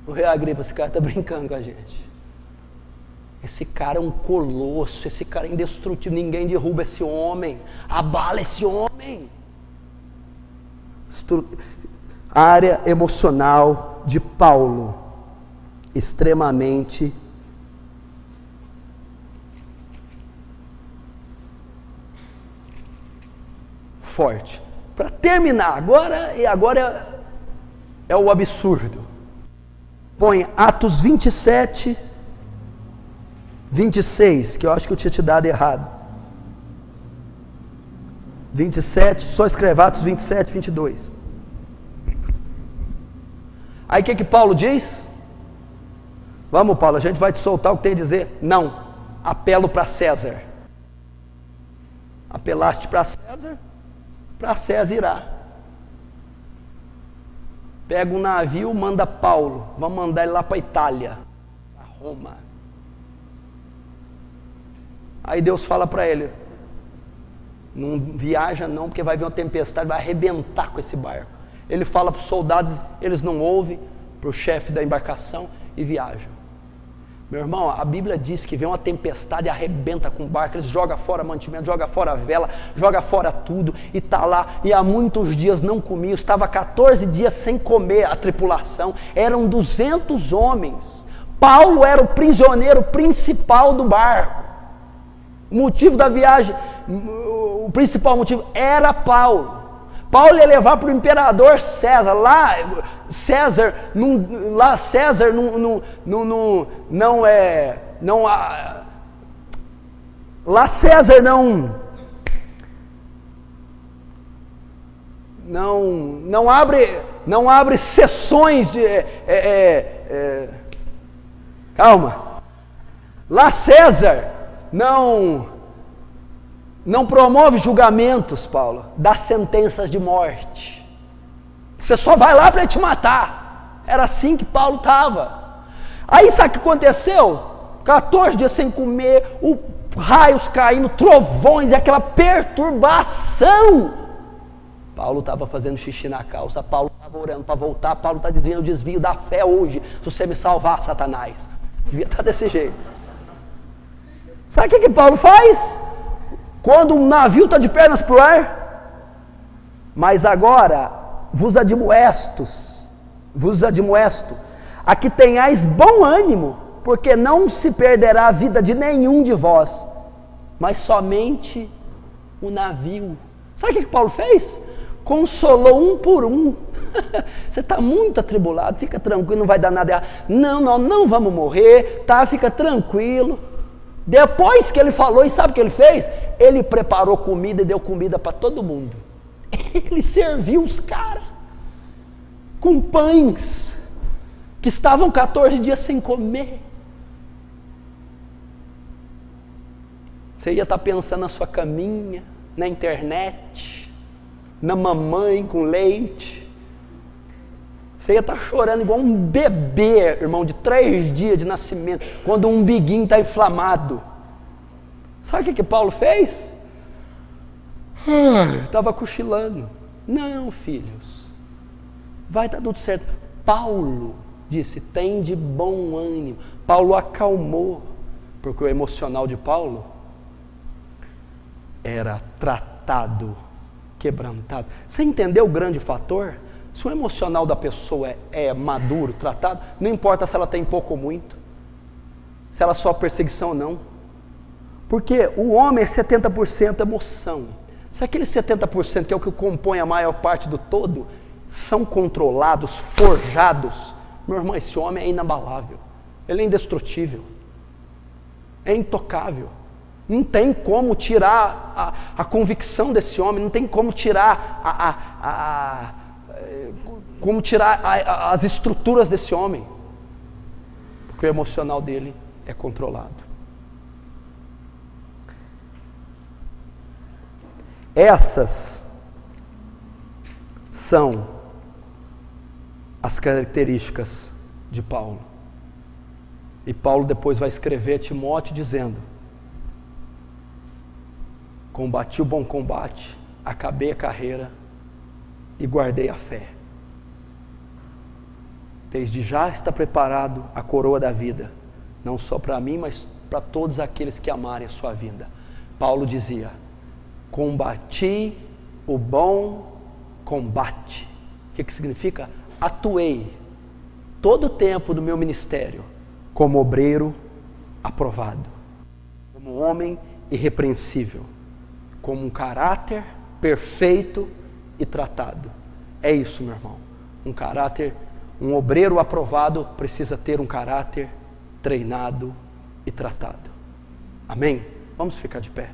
O rei Agripa, esse cara está brincando com a gente. Esse cara é um colosso, esse cara é indestrutível, ninguém derruba esse homem, abala esse homem. Área emocional de Paulo, extremamente forte. Para terminar, agora é o absurdo. Põe Atos 27, 26, que eu acho que eu tinha te dado errado. 27, só escreve Atos 27, 22. Aí o que Paulo diz? Vamos, Paulo, a gente vai te soltar o que tem a dizer. Não, apelo para César. Apelaste para César irá. Pega um navio, manda Paulo, vamos mandar ele lá para a Itália, para Roma. Aí Deus fala para ele: não viaja não, porque vai vir uma tempestade, vai arrebentar com esse barco. Ele fala para os soldados, eles não ouvem, para o chefe da embarcação, e viajam. Meu irmão, a Bíblia diz que vem uma tempestade e arrebenta com o barco, eles jogam fora mantimento, jogam fora a vela, jogam fora tudo, e está lá, e há muitos dias não comiam, estava 14 dias sem comer a tripulação, eram 200 homens, Paulo era o prisioneiro principal do barco, o motivo da viagem, o principal motivo era Paulo ia levar para o imperador César, lá César não abre sessões de calma, lá César não promove julgamentos, Paulo, dá sentenças de morte. Você só vai lá para te matar. Era assim que Paulo estava. Aí sabe o que aconteceu? 14 dias sem comer, raios caindo, trovões, e aquela perturbação. Paulo estava fazendo xixi na calça, Paulo estava orando para voltar, Paulo está dizendo: eu desvio da fé hoje, se você me salvar, Satanás. Devia estar desse jeito. Sabe o que Paulo faz? Quando um navio está de pernas para o ar, mas agora vos admoesto, a que tenhais bom ânimo, porque não se perderá a vida de nenhum de vós, mas somente o navio. Sabe o que Paulo fez? Consolou um por um. Você está muito atribulado, fica tranquilo, não vai dar nada errado. Não vamos morrer, tá? Fica tranquilo. Depois que ele falou, e sabe o que ele fez? Ele preparou comida e deu comida para todo mundo. Ele serviu os caras com pães. que estavam 14 dias sem comer. Você ia estar pensando na sua caminha, na internet, na mamãe com leite. Você ia estar chorando igual um bebê, irmão, de 3 dias de nascimento, quando o umbiguinho está inflamado. Sabe o que Paulo fez? Estava cochilando. Não, filhos, vai dar tudo certo. Paulo disse, tem de bom ânimo. Paulo acalmou, porque o emocional de Paulo era tratado, quebrantado. Você entendeu o grande fator? Se o emocional da pessoa é maduro, tratado, não importa se ela tem pouco ou muito, se ela sofre perseguição ou não. Porque o homem é 70% emoção. Se aquele 70% que é o que compõe a maior parte do todo, são controlados, forjados, meu irmão, esse homem é inabalável, ele é indestrutível, é intocável. Não tem como tirar a convicção desse homem, não tem como tirar as estruturas desse homem, porque o emocional dele é controlado. Essas são as características de Paulo. E Paulo depois vai escrever a Timóteo dizendo: combati o bom combate, acabei a carreira e guardei a fé. Desde já está preparado a coroa da vida, não só para mim, mas para todos aqueles que amarem a sua vinda. Paulo dizia: combati o bom combate. O que significa? Atuei todo o tempo do meu ministério como obreiro aprovado, como homem irrepreensível, como um caráter perfeito e tratado. É isso, meu irmão. Um obreiro aprovado precisa ter um caráter treinado e tratado. Amém? Vamos ficar de pé.